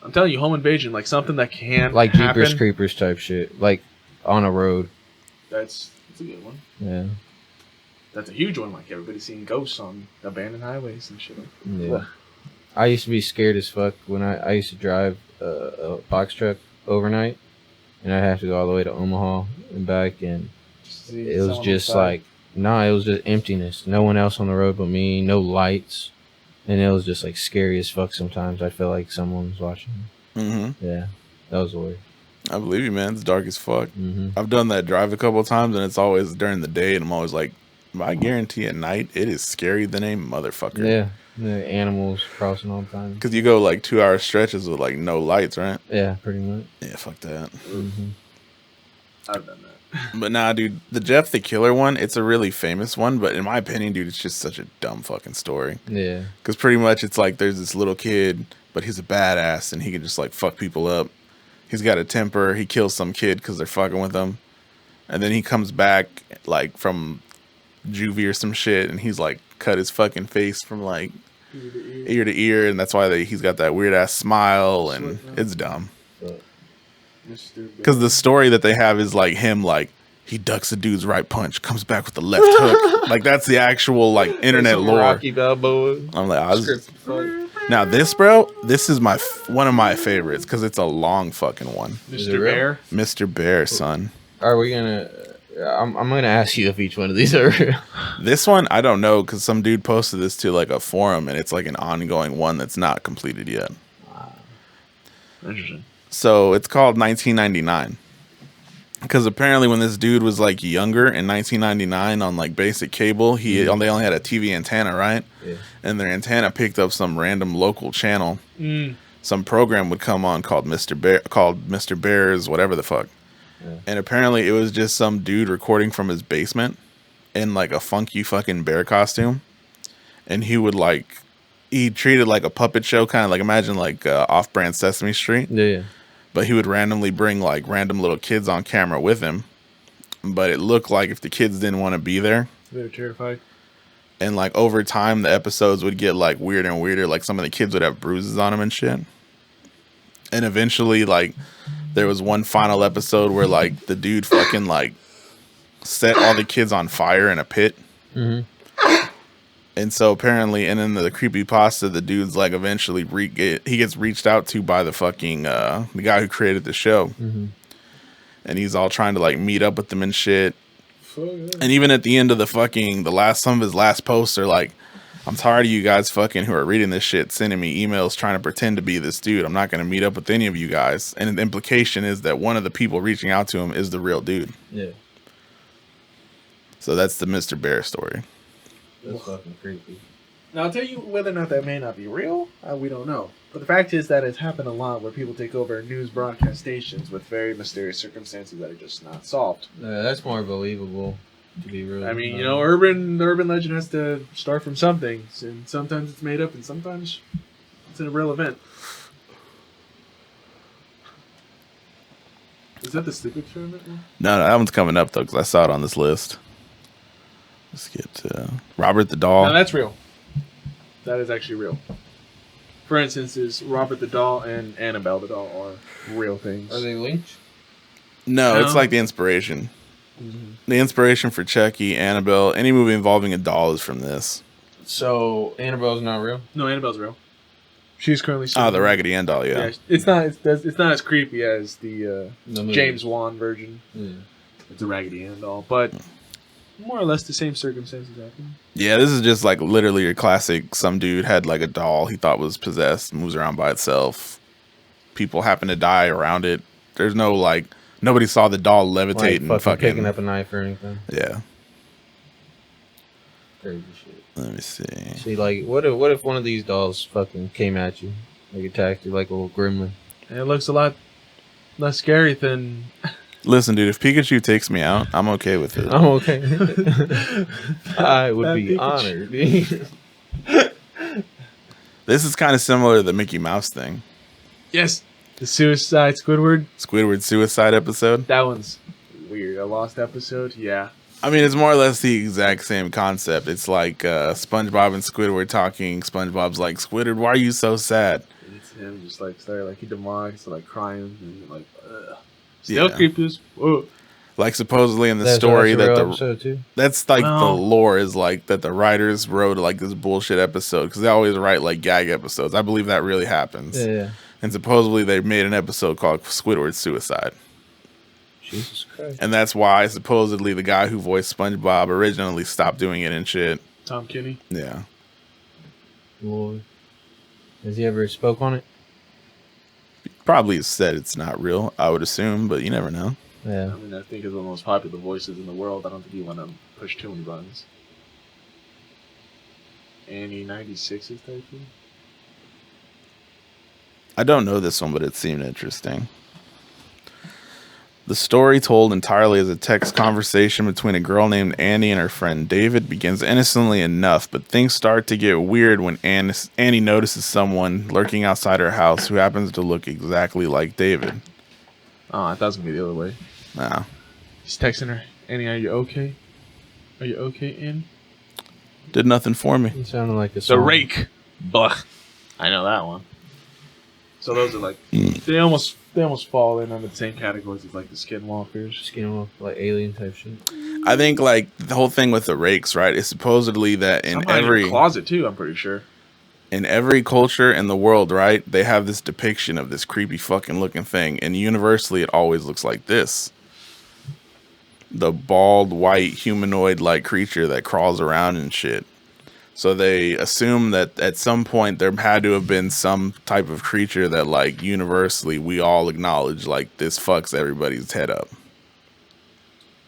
I'm telling you, home invasion, like something that can't like happen. Jeepers Creepers type shit, like on a road. That's a good one. Yeah. That's a huge one. Like everybody's seeing ghosts on abandoned highways and shit. Yeah. I used to be scared as fuck when I used to drive a box truck overnight, and I'd have to go all the way to Omaha and back, and it was just like, it was just emptiness. No one else on the road but me, no lights, and it was just like scary as fuck sometimes. I felt like someone was watching me. Mm-hmm. Yeah, that was weird. I believe you, man. It's dark as fuck. Mm-hmm. I've done that drive a couple of times, and it's always during the day, and I'm always like, I guarantee at night it is scary than a motherfucker. Yeah, the animals crossing all the time. Because you go like 2 hour stretches with like no lights, right? Yeah, pretty much. Yeah, fuck that. Mm-hmm. I've done that. But nah, dude, the Jeff the Killer one, it's a really famous one, but in my opinion, dude, it's just such a dumb fucking story. Yeah. Because pretty much it's like there's this little kid, but he's a badass, and he can just like fuck people up. He's got a temper. He kills some kid because they're fucking with him. And then he comes back like from juvie or some shit, and he's like cut his fucking face from like ear to ear, and that's why he's got that weird ass smile, and it's dumb. Because the story that they have is like him, like he ducks a dude's right punch, comes back with the left hook. Like that's the actual like internet lore. Rocky Balboa. I'm like, now this, bro, this is one of my favorites because it's a long fucking one. Mr. Bear. Mr. Bear, son. Are we gonna? I'm gonna ask you if each one of these are real. This one I don't know because some dude posted this to like a forum, and it's like an ongoing one that's not completed yet. Interesting. So it's called 1999 because apparently when this dude was like younger in 1999 on like basic cable, they only had a TV antenna, right? Yeah. And their antenna picked up some random local channel. Some program would come on called Mr. Bear's whatever the fuck. Yeah. And apparently it was just some dude recording from his basement in like a funky fucking bear costume. And he treated like a puppet show, kind of like imagine like off-brand Sesame Street. Yeah. But he would randomly bring like random little kids on camera with him. But it looked like if the kids didn't want to be there, they were terrified. And like over time, the episodes would get like weirder and weirder. Like some of the kids would have bruises on them and shit. And eventually, like there was one final episode where like the dude fucking like set all the kids on fire in a pit. Mm-hmm. And so apparently, and then the creepypasta, the dude's like eventually he gets reached out to by the fucking the guy who created the show. Mm-hmm. And he's all trying to like meet up with them and shit. And even at the end of some of his last posts are like, I'm tired of you guys fucking who are reading this shit, sending me emails trying to pretend to be this dude. I'm not going to meet up with any of you guys. And the implication is that one of the people reaching out to him is the real dude. Yeah. So that's the Mr. Bear story. That's fucking creepy. Now, I'll tell you whether or not that may not be real, we don't know. But the fact is that it's happened a lot where people take over news broadcast stations with very mysterious circumstances that are just not solved. That's more believable, to be real. I mean, the urban legend has to start from something, and sometimes it's made up, and sometimes it's a real event. Is that the sleep experiment one? No, that one's coming up though because I saw it on this list. Let's get to Robert the Doll. No, that's real. That is actually real. For instance, is Robert the Doll and Annabelle the Doll are real things. Are they linked? No, it's like the inspiration. Mm-hmm. The inspiration for Chucky, Annabelle, any movie involving a doll is from this. So Annabelle's not real? No, Annabelle's real. She's currently the Raggedy Ann doll, yeah. It's not as creepy as the James Wan version. Yeah. It's a Raggedy Ann doll, but more or less the same circumstances happen. Yeah, this is just like literally your classic. Some dude had like a doll he thought was possessed, moves around by itself. People happen to die around it. There's no like nobody saw the doll levitate and fucking picking up a knife or anything. Yeah. Crazy shit. Let me see. See, like, what if one of these dolls fucking came at you, like attacked you like a little gremlin? And it looks a lot less scary than. Listen, dude, if Pikachu takes me out, I'm okay with it. I'm okay. I would That be Pikachu. honored. This is kind of similar to the Mickey Mouse thing. Yes, the Suicide Squidward. Squidward suicide episode. That one's weird. A lost episode. Yeah. I mean, it's more or less the exact same concept. It's like SpongeBob and Squidward talking. SpongeBob's like, Squidward, why are you so sad? And it's him just like started like he demonic, so like crying and like still Yeah. creepy as whoa. Like supposedly in the That's story a that real the episode too. that's like No. the lore is like that the writers wrote like this bullshit episode because they always write like gag episodes. I believe that really happens. Yeah. And supposedly they made an episode called Squidward Suicide. Jesus Christ. And that's why supposedly the guy who voiced SpongeBob originally stopped doing it and shit. Tom Kenny. Yeah. Lord. Has he ever spoke on it? Probably said it's not real, I would assume, but you never know. Yeah. I mean, I think is one of the most popular voices in the world. I don't think you want to push too many buttons. Annie 96 is typing. I don't know this one, but it seemed interesting. The story, told entirely as a text conversation between a girl named Annie and her friend David, begins innocently enough, but things start to get weird when Annie notices someone lurking outside her house who happens to look exactly like David. Oh, I thought it was gonna be the other way. Nah. He's texting her. Annie, are you okay? Are you okay, Annie? Did nothing for me. He sounded like a The song. Rake. Blah. I know that one. So those are like they almost fall in under the same categories as like the skinwalkers. Skin off, like alien type shit. I think like the whole thing with the rakes, right? Is supposedly that in Sometimes every your closet too. I'm pretty sure. in every culture in the world, right? They have this depiction of this creepy fucking looking thing, and universally, it always looks like this: the bald, white, humanoid-like creature that crawls around and shit. So they assume that at some point there had to have been some type of creature that, like, universally we all acknowledge, like, this fucks everybody's head up.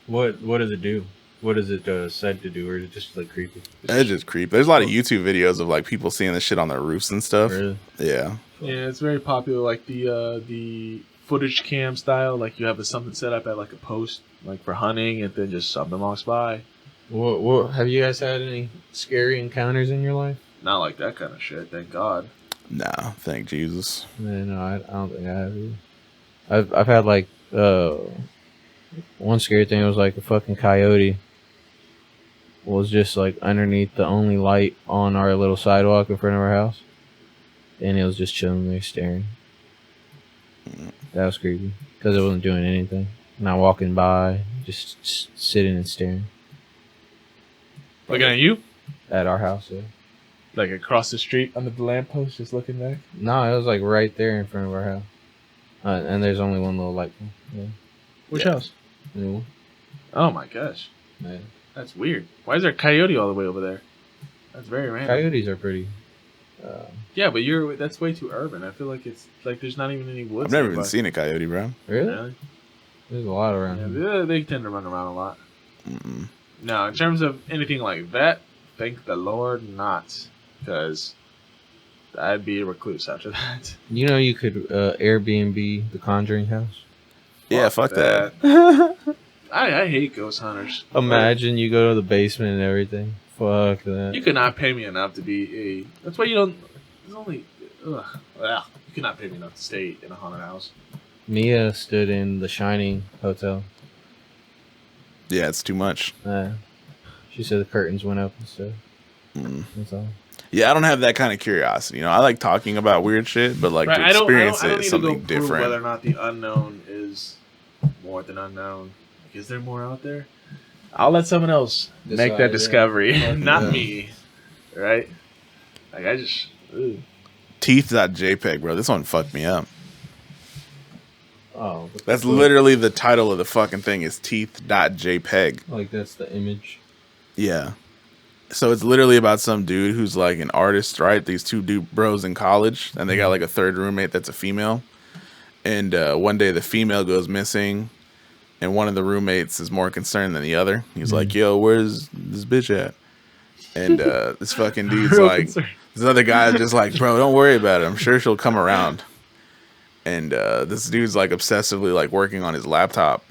What does it do? What is it said to do, or is it just like creepy? It's just creepy. There's a lot of YouTube videos of like people seeing this shit on their roofs and stuff. Really? Yeah. Yeah, it's very popular. Like the footage cam style. Like you have something set up at like a post, like for hunting, and then just something walks by. What have you guys had any scary encounters in your life? Not like that kind of shit. Thank God. Nah, thank Jesus. No, I don't think I have either. I've had like one scary thing was like a fucking coyote was just like underneath the only light on our little sidewalk in front of our house, and it was just chilling there staring. That was creepy because it wasn't doing anything. Not walking by, just sitting and staring Looking at you, at our house. Yeah. like across the street under the lamppost, just looking back. No, it was like right there in front of our house, and there's only one little light pole. Yeah. Which Yeah. house? New one. Oh my gosh, Yeah. that's weird. Why is there a coyote all the way over there? That's very random. Coyotes are pretty. Yeah, but that's way too urban. I feel like it's like there's not even any woods. I've never even nearby. seen a coyote, bro. Really? Really? There's a lot around here. Yeah, they tend to run around a lot. Mm-mm. No, in terms of anything like that, thank the Lord not, because I'd be a recluse after that. You know, you could Airbnb the Conjuring house. Yeah, fuck that. I hate ghost hunters. Imagine you go to the basement and everything. Fuck that. You could not pay me enough to be a. That's why you don't. There's only. Ugh. You could not pay me enough to stay in a haunted house. Mia stood in the Shining Hotel. Yeah, it's too much. She said the curtains went up and stuff. Mm. That's all. Yeah, I don't have that kind of curiosity. You know, I like talking about weird shit, but like Right, to I don't experience need it is to something go prove different. whether or not the unknown is more than unknown. Like, is there more out there? I'll let someone else make Decide, that yeah. discovery, Fuck not yeah. me. Right? Like I just. Ugh. Teeth.jpg, bro. This one fucked me up. Oh, but That's literally the title of the fucking thing is teeth.jpg. like that's the image. Yeah. So it's literally about some dude who's like an artist, right? These two bros in college, and they got like a third roommate that's a female. And one day the female goes missing, and one of the roommates is more concerned than the other. He's like, yo, where's this bitch at? And this fucking dude's Real like, concern. this other guy's just like, bro, don't worry about it. I'm sure she'll come around. And this dude's like obsessively like working on his laptop.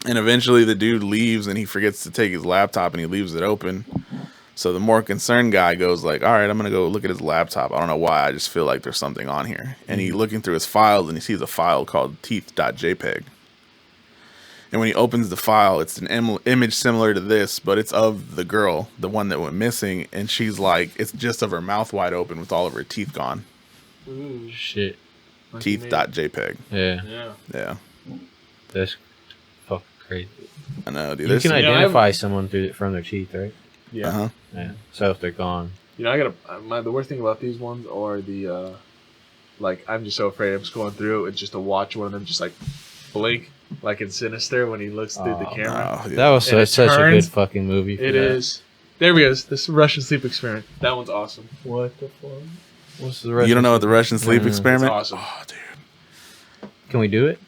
And eventually the dude leaves and he forgets to take his laptop and he leaves it open. So the more concerned guy goes like, all right, I'm going to go look at his laptop. I don't know why. I just feel like there's something on here. And he looking through his files and he sees a file called teeth.jpg. And when he opens the file, it's an image similar to this, but it's of the girl, the one that went missing. And she's like, it's just of her mouth wide open with all of her teeth gone. Ooh, Shit. Teeth.jpg. Yeah. Yeah. That's fucking crazy. I know, dude. You can know, identify someone from their teeth, right? Yeah. Uh-huh. Yeah. So if they're gone. You know, I gotta. The worst thing about these ones are the, like, I'm just so afraid. I'm just going through and just to watch one of them just like blink, like in Sinister when he looks through the camera. Oh, yeah. That was And it such a good turns- fucking movie. It is. There we go. This Russian sleep experiment. That one's awesome. What the fuck? What's the rest? You don't know what the Russian sleep No. experiment? It's awesome. Oh, dude. Can we do it?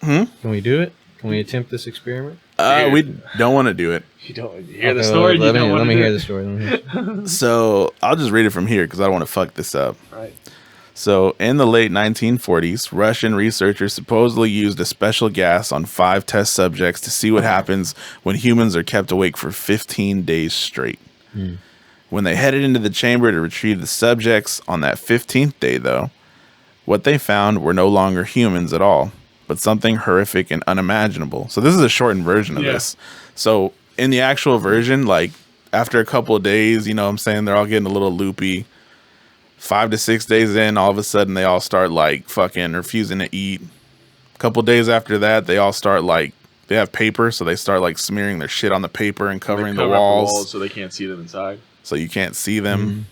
Hmm? Can we do it? Can we attempt this experiment? We don't want to do it. You don't hear the Okay, story. Let you me hear the story. Let me hear. So I'll just read it from here because I don't want to fuck this up. Right. So in the late 1940s, Russian researchers supposedly used a special gas on 5 test subjects to see what happens when humans are kept awake for 15 days straight. When they headed into the chamber to retrieve the subjects on that 15th day, though, what they found were no longer humans at all, but something horrific and unimaginable. So this is a shortened version of this. So in the actual version, like after a couple of days, you know what I'm saying, they're all getting a little loopy. 5 to 6 days in, all of a sudden they all start like fucking refusing to eat. A couple of days after that, they all start like, they have paper, so they start like smearing their shit on the paper and covering the Cover up walls so they can't see them inside. so you can't see them.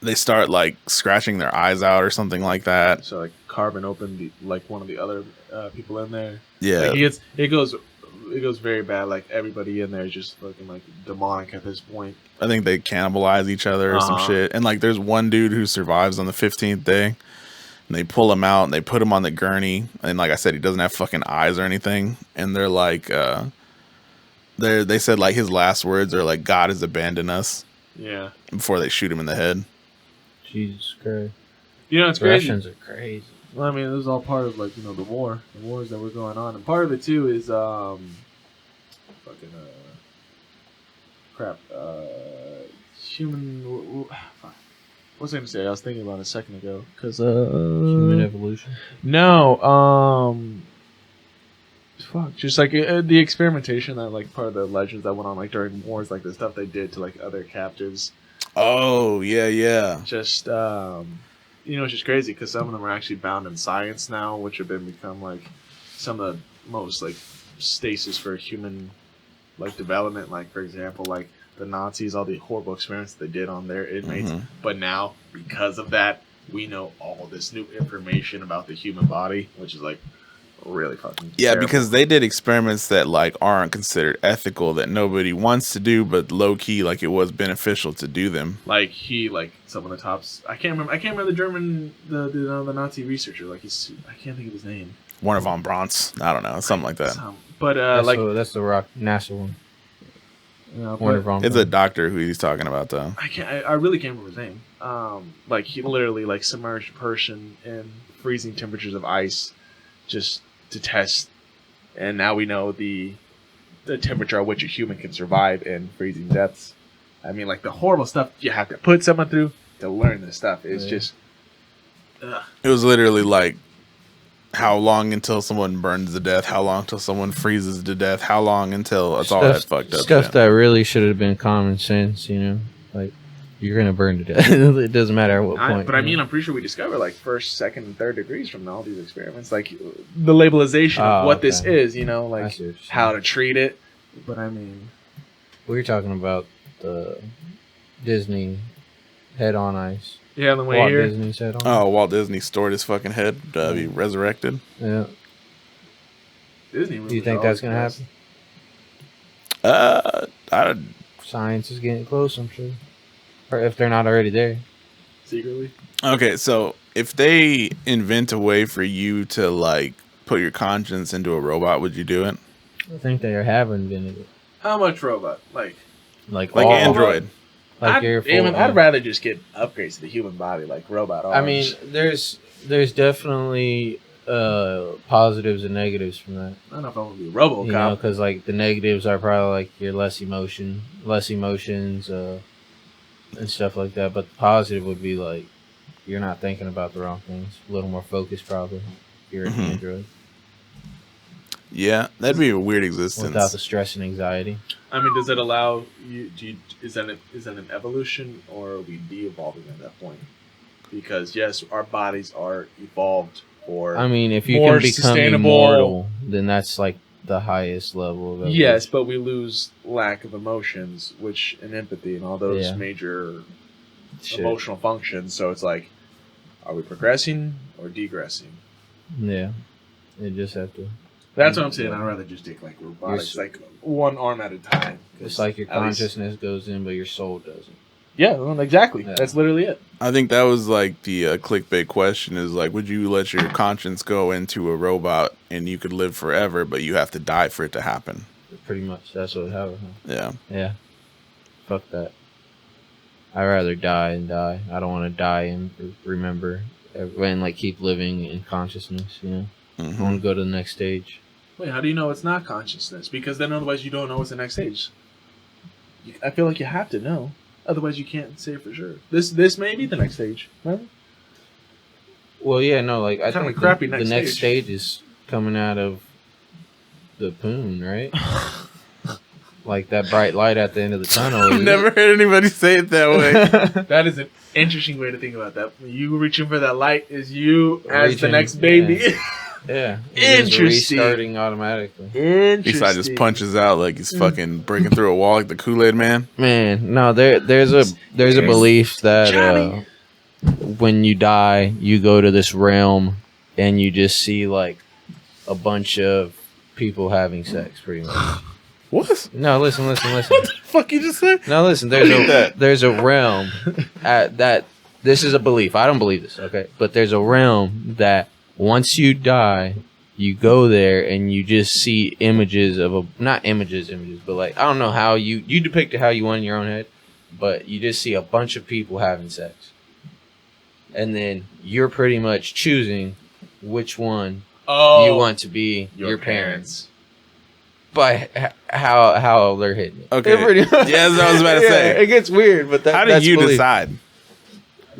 They start like scratching their eyes out or something like that. So like carving open like one of the other people in there. Yeah. Like it goes very bad. Like everybody in there is just fucking like demonic at this point. I think they cannibalize each other or some shit. And like there's one dude who survives on the 15th day. And they pull him out and they put him on the gurney. And like I said, he doesn't have fucking eyes or anything. And they're like, they said like his last words are like, God has abandoned us. Yeah. Before they shoot him in the head. Jesus Christ. You know, it's crazy. Russians are crazy. Well, I mean, this is all part of like, you know, the wars that were going on. And part of it too is human what's I gonna say? I was thinking about it a second ago. Cause Human evolution. No, just like the experimentation that like part of the legends that went on like during wars, like the stuff they did to like other captives. Oh, yeah. Just you know, it's just crazy because some of them are actually bound in science now, which have become like some of the most like stasis for human like development. Like for example, like the Nazis, all the horrible experiments they did on their inmates. But now, because of that, we know all this new information about the human body, which is like really fucking terrible. Because they did experiments that like aren't considered ethical, that nobody wants to do, but low key like it was beneficial to do them. Like some of the tops. I can't remember the German the Nazi researcher. Like I can't think of his name. Warner von Braun's, I don't know, something like that. But that's the rock NASA one. Warner von It's a doctor who he's talking about though. I really can't remember his name. Like he literally like submerged a person in freezing temperatures of ice, just to test, and now we know the temperature at which a human can survive in freezing depths. I mean, like the horrible stuff you have to put someone through to learn this stuff is just. Ugh. It was literally like, how long until someone burns to death? How long until someone freezes to death? How long until it's all that fucked up stuff shit. that really should have been common sense, you know? Like, you're gonna burn to death. It doesn't matter at what point. But I mean, I'm pretty sure we discovered like first, second, and third degrees from all these experiments. Like the labelization of what this is, you know, like how to treat it. But I mean, we were talking about the Disney head on ice. Yeah, on the way Walt here. Disney's head on. Oh, Walt Disney stored his fucking head to be resurrected. Yeah. Disney. Do you think that's gonna happen? Science is getting close, I'm sure. Or if they're not already there. Secretly. Okay, so if they invent a way for you to like put your conscience into a robot, would you do it? I think they have invented it. How much robot? Like like Like all, Android. like your full, I'd rather just get upgrades to the human body, like robot arms. I mean, there's definitely positives and negatives from that. I don't know if I want to be a RoboCop. You know, because like the negatives are probably like you're less emotions, and stuff like that. But the positive would be like you're not thinking about the wrong things. A little more focused, probably. If you're an android. Yeah, that'd be a weird existence. Without the stress and anxiety. I mean, does it allow you? Is that an evolution, or are we de-evolving at that point? Because yes, our bodies are evolved for. I mean, if you more can become sustainable, immortal, then that's like the highest level of evolution. Yes, but we lose lack of emotions, which and empathy and all those major emotional functions. So it's like, are we progressing or degressing? Yeah, you just have to. That's what I'm saying. I'd rather just take like robotics, like one arm at a time. It's like your consciousness goes in, but your soul doesn't. Yeah, well, exactly. Yeah. That's literally it. I think that was like the clickbait question is like, would you let your conscience go into a robot and you could live forever, but you have to die for it to happen? Pretty much. That's what happened. Huh? Yeah. Yeah. Fuck that. I'd rather die and die. I don't want to die and remember and like keep living in consciousness, you know? I want to go to the next stage. Wait, how do you know it's not consciousness? Because then otherwise you don't know what's the next stage. I feel like you have to know. Otherwise you can't say for sure. This may be the next stage. Right? Well, yeah, no, like I think crappy the next stage is coming out of the poon, right? Like that bright light at the end of the tunnel. I've never heard anybody say it that way. That is an interesting way to think about that. You reaching for that light is you as the next baby. Yeah. Yeah. Interesting. Restarting automatically. Interesting. Esai just punches out like he's fucking breaking through a wall like the Kool-Aid Man. Man, no, there's a belief that when you die, you go to this realm and you just see like a bunch of people having sex, pretty much. What? No, listen. What the fuck you just said? No, listen. There's a realm that this is a belief. I don't believe this, okay? But there's a realm that once you die, you go there and you just see images of not images, but like I don't know how you depict it how you want in your own head, but you just see a bunch of people having sex, and then you're pretty much choosing which one you want to be your parents. By how they're hitting it. Okay. Yeah, that's what I was about to say. It gets weird, but how do you decide?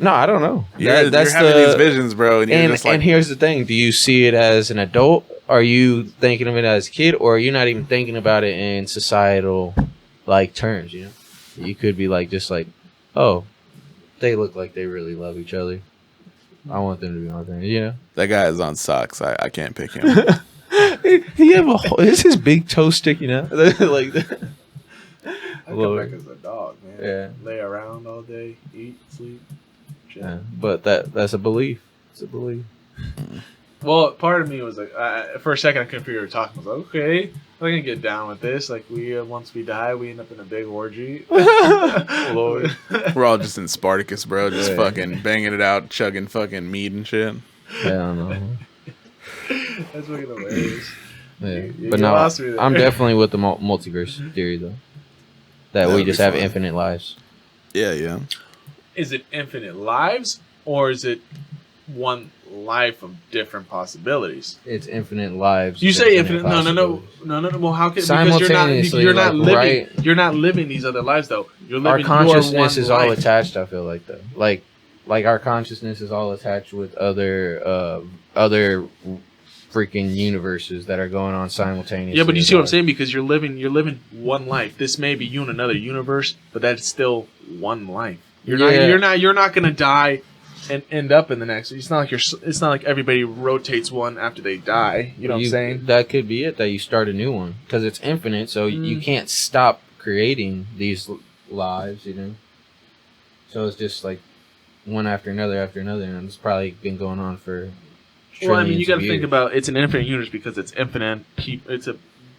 No, I don't know. You're having these visions, bro, and you're just like. And here's the thing: do you see it as an adult? Are you thinking of it as a kid, or are you not even thinking about it in societal like terms? You know, you could be like just like, oh, they look like they really love each other. I want them to be my parents. You know, that guy is on socks. I can't pick him. He have is his big toe sticking out like that? I come back as a dog, man. Yeah, lay around all day, eat, sleep. Yeah, but that's a belief. It's a belief. Well, part of me was like, for a second I couldn't figure what you were talking. I was like, okay, I can get down with this. Like once we die, we end up in a big orgy. Lord. We're all just in Spartacus, bro. Just fucking banging it out, chugging fucking meat and shit. I don't know. That's fucking hilarious. Yeah, but no, I'm definitely with the multiverse theory though. That we just have infinite lives. Yeah. Is it infinite lives, or is it one life of different possibilities? It's infinite lives. You say infinite? No. Well, how can because you're not living? Right? You're not living these other lives though. You're living. Our consciousness is all attached. I feel like though, like our consciousness is all attached with other freaking universes that are going on simultaneously. Yeah, but you see what I'm saying? Because you're living one life. This may be you in another universe, but that's still one life. You're not gonna die and end up in the next. It's not like everybody rotates one after they die. You know what I'm saying? That could be it. That you start a new one because it's infinite, so you can't stop creating these lives. You know. So it's just like one after another, and it's probably been going on for. Well, I mean, you got to think about it's an infinite universe because it's infinite. It's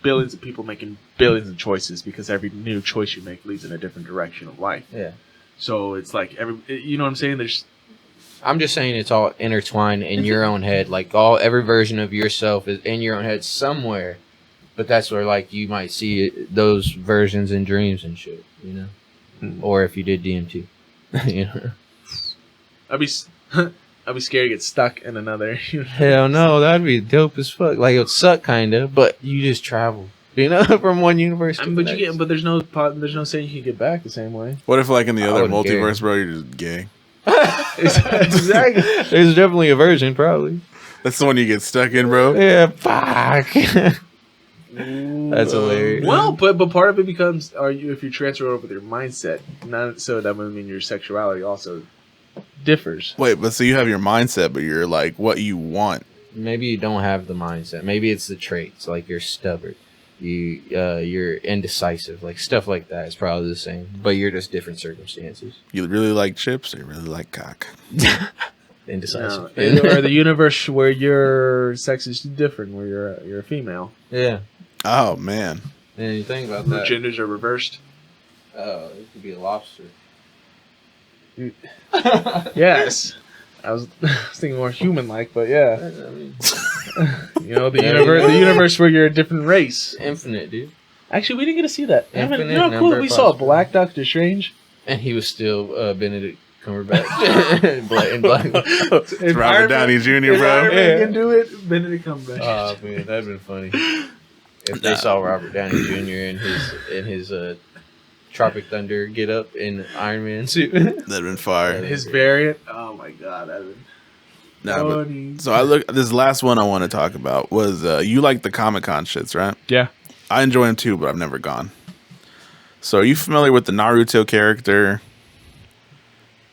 billions of people making billions of choices because every new choice you make leads in a different direction of life. Yeah. So it's like you know what I'm saying? I'm just saying it's all intertwined in your own head. Like every version of yourself is in your own head somewhere, But that's where like you might see those versions in dreams and shit, you know, or if you did DMT, you know. I'd be scared to get stuck in another. Hell no, that'd be dope as fuck. Like it would suck kind of, but you just travel, you know, from one universe to the next. But there's no saying you can get back the same way. What if like in the other multiverse, bro, you're just gay? Exactly. There's definitely a version, probably. That's the one you get stuck in, bro. Yeah, fuck. That's hilarious. Well, but part of it becomes if you transfer over with your mindset, not so that would mean your sexuality also differs. Wait, but so you have your mindset, but you're like what you want. Maybe you don't have the mindset. Maybe it's the traits, like you're stubborn, you're indecisive, like stuff like that is probably the same, but you're just different circumstances. You really like chips, or you really like cock? Indecisive. No. Or the universe where your sex is different, where you're a female. Yeah. Oh man. And you think about The that. genders are reversed. It could be a lobster. Yes. I was thinking more human-like, but yeah. I mean, You know, the universe where you're a different race. infinite, dude. Actually, we didn't get to see that. Infinite You know how cool number we saw possible. Black Doctor Strange? And he was still Benedict Cumberbatch in black. It's Robert Downey Jr., If bro. Iron Man Yeah. can do it, Benedict Cumberbatch. Oh man, that'd been funny. If they saw Robert Downey Jr. in his Tropic Thunder get up in Iron Man suit. That'd been fire. His variant. Oh my god, that'd been Nah, but, funny. so this last one I want to talk about was you like the Comic-Con shits, right? Yeah. I enjoy them too, but I've never gone. So are you familiar with the Naruto character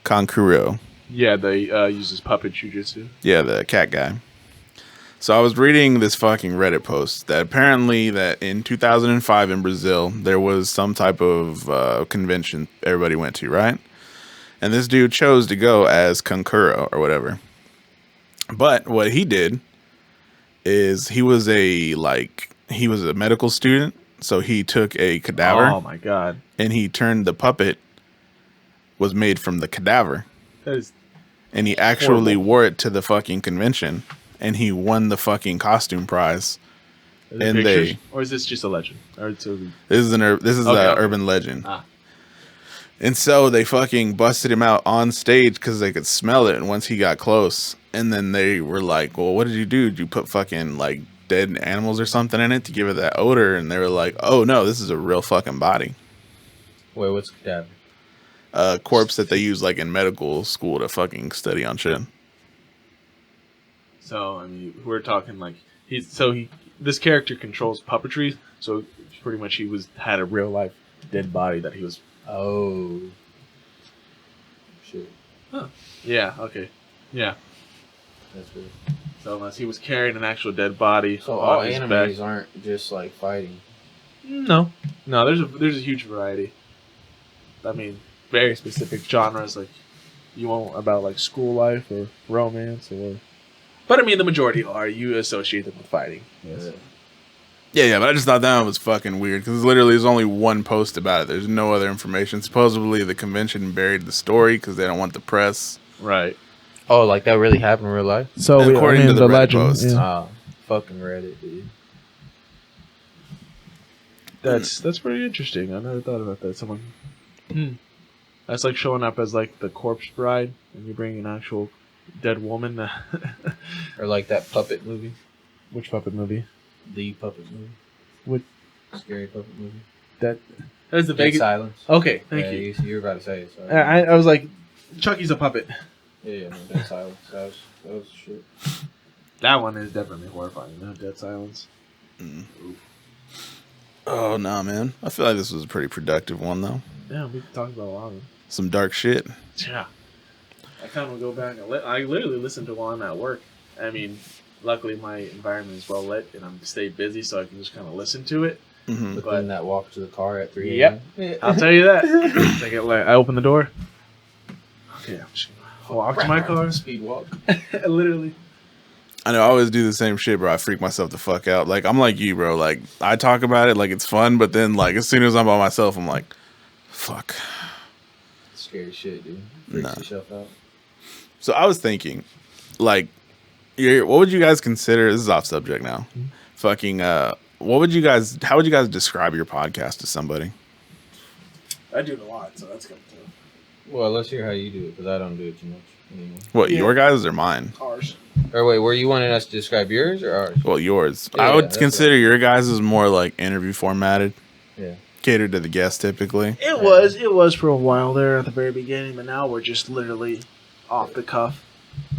Kankuro? Yeah, they uses puppet jujitsu. Yeah, the cat guy. So I was reading this fucking Reddit post that apparently that in 2005 in Brazil, there was some type of convention everybody went to, right? And this dude chose to go as Kankuro or whatever. But what he did is he was a medical student. So he took a cadaver. Oh my god. And he turned the puppet was made from the cadaver. That is And he actually horrible. wore it to the fucking convention. And he won the fucking costume prize. Are there And pictures? Or is this just a legend? Or it's a, This is an urban legend. Ah. And so they fucking busted him out on stage because they could smell it. And once he got close, and then they were like, "Well, what did you do? Did you put fucking like dead animals or something in it to give it that odor?" And they were like, "Oh no, this is a real fucking body, Wait, what's cadaver? a corpse that they use like in medical school to fucking study on shit." so I mean, we're talking like this character controls puppetry. So pretty much he had a real life dead body that he was. Oh. Shit. Yeah. Okay. Yeah. That's weird. So unless he was carrying an actual dead body, So all on his animes back. aren't just like fighting. No. There's a huge variety. I mean, very specific genres like you want about like school life or romance or. But I mean, the majority you associate them with fighting. Yes. Yeah, but I just thought that one was fucking weird because literally there's only one post about it. There's no other information. Supposedly the convention buried the story because they don't want the press. Right. Oh, like that really happened in real life? So According to the Reddit post. yeah. Ah, fucking Reddit, dude. That's pretty interesting. I never thought about that. Someone. That's like showing up as like the corpse bride, and you bring an actual dead woman. Or like that puppet movie. Which puppet movie? The puppet movie. What? Scary puppet movie. That's the Dead Vegas. Silence. Okay, thank Yeah, you. you were about to say it. So. I was like, Chucky's a puppet. Yeah, no, Dead Silence. That was shit. That one is definitely horrifying. No, Dead Silence. Oh no, man! I feel like this was a pretty productive one though. Yeah, we talked about a lot of them. Some dark shit. Yeah. I kind of go back. I literally listen to while I'm at work. I mean, luckily my environment is well lit and I'm stay busy, so I can just kind of listen to it. Mm-hmm. But But- then that walk to the car at 3 Yep. a.m. I'll tell you that. I open the door. Okay, I'm just gonna walk to my car. Speed walk. Literally. I know I always do the same shit, bro. I freak myself the fuck out. Like I'm like you, bro. Like I talk about it like it's fun, but then like as soon as I'm by myself, I'm like, fuck. Scary shit, dude. Freaks Nah. yourself out. So I was thinking, like, what would you guys consider? This is off subject now. Fucking How would you guys describe your podcast to somebody? I do it a lot, so that's good too. Well, let's hear how you do it, because I don't do it too much anymore. What, your guys or mine? Ours. Or wait, were you wanting us to describe yours or ours? Well, yours. Yeah, I would that's consider your guys as more like interview formatted. Yeah. Catered to the guest typically. It was for a while there at the very beginning, but now we're just literally off the cuff.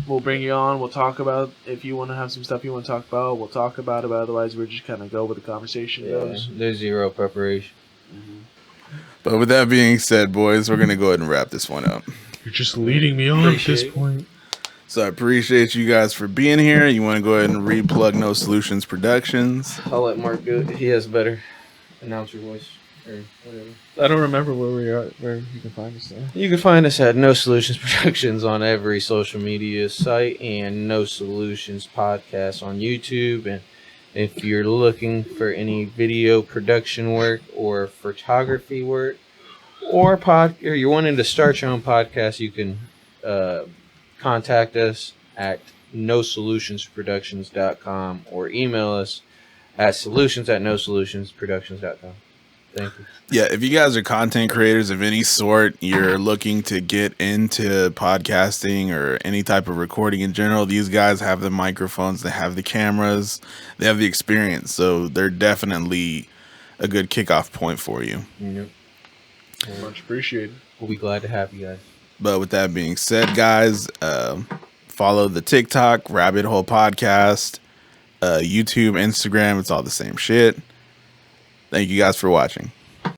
We'll bring you on. We'll talk about if you want to have some stuff you want to talk about. We'll talk about it. But otherwise, we're just kind of go with the conversation goes. There's zero preparation. But with that being said, boys, we're gonna go ahead and wrap this one up. You're just leading me on at this point. So I appreciate you guys for being here. You want to go ahead and replug No Solutions Productions? I'll let Mark do it. He has better announcer voice or whatever. I don't remember where we are. Where you can find us there. You can find us at No Solutions Productions on every social media site and No Solutions Podcast on YouTube. And if you're looking for any video production work or photography work or you're wanting to start your own podcast, you can contact us at nosolutionsproductions.com or email us at solutions@nosolutionsproductions.com. Thank you. Yeah, if you guys are content creators of any sort, you're looking to get into podcasting or any type of recording in general, these guys have the microphones, they have the cameras, they have the experience. So they're definitely a good kickoff point for you. Yep. Much appreciated. We'll be glad to have you guys. But with that being said, guys, follow the TikTok, Rabid Hole Podcast, YouTube, Instagram. It's all the same shit. Thank you guys for watching.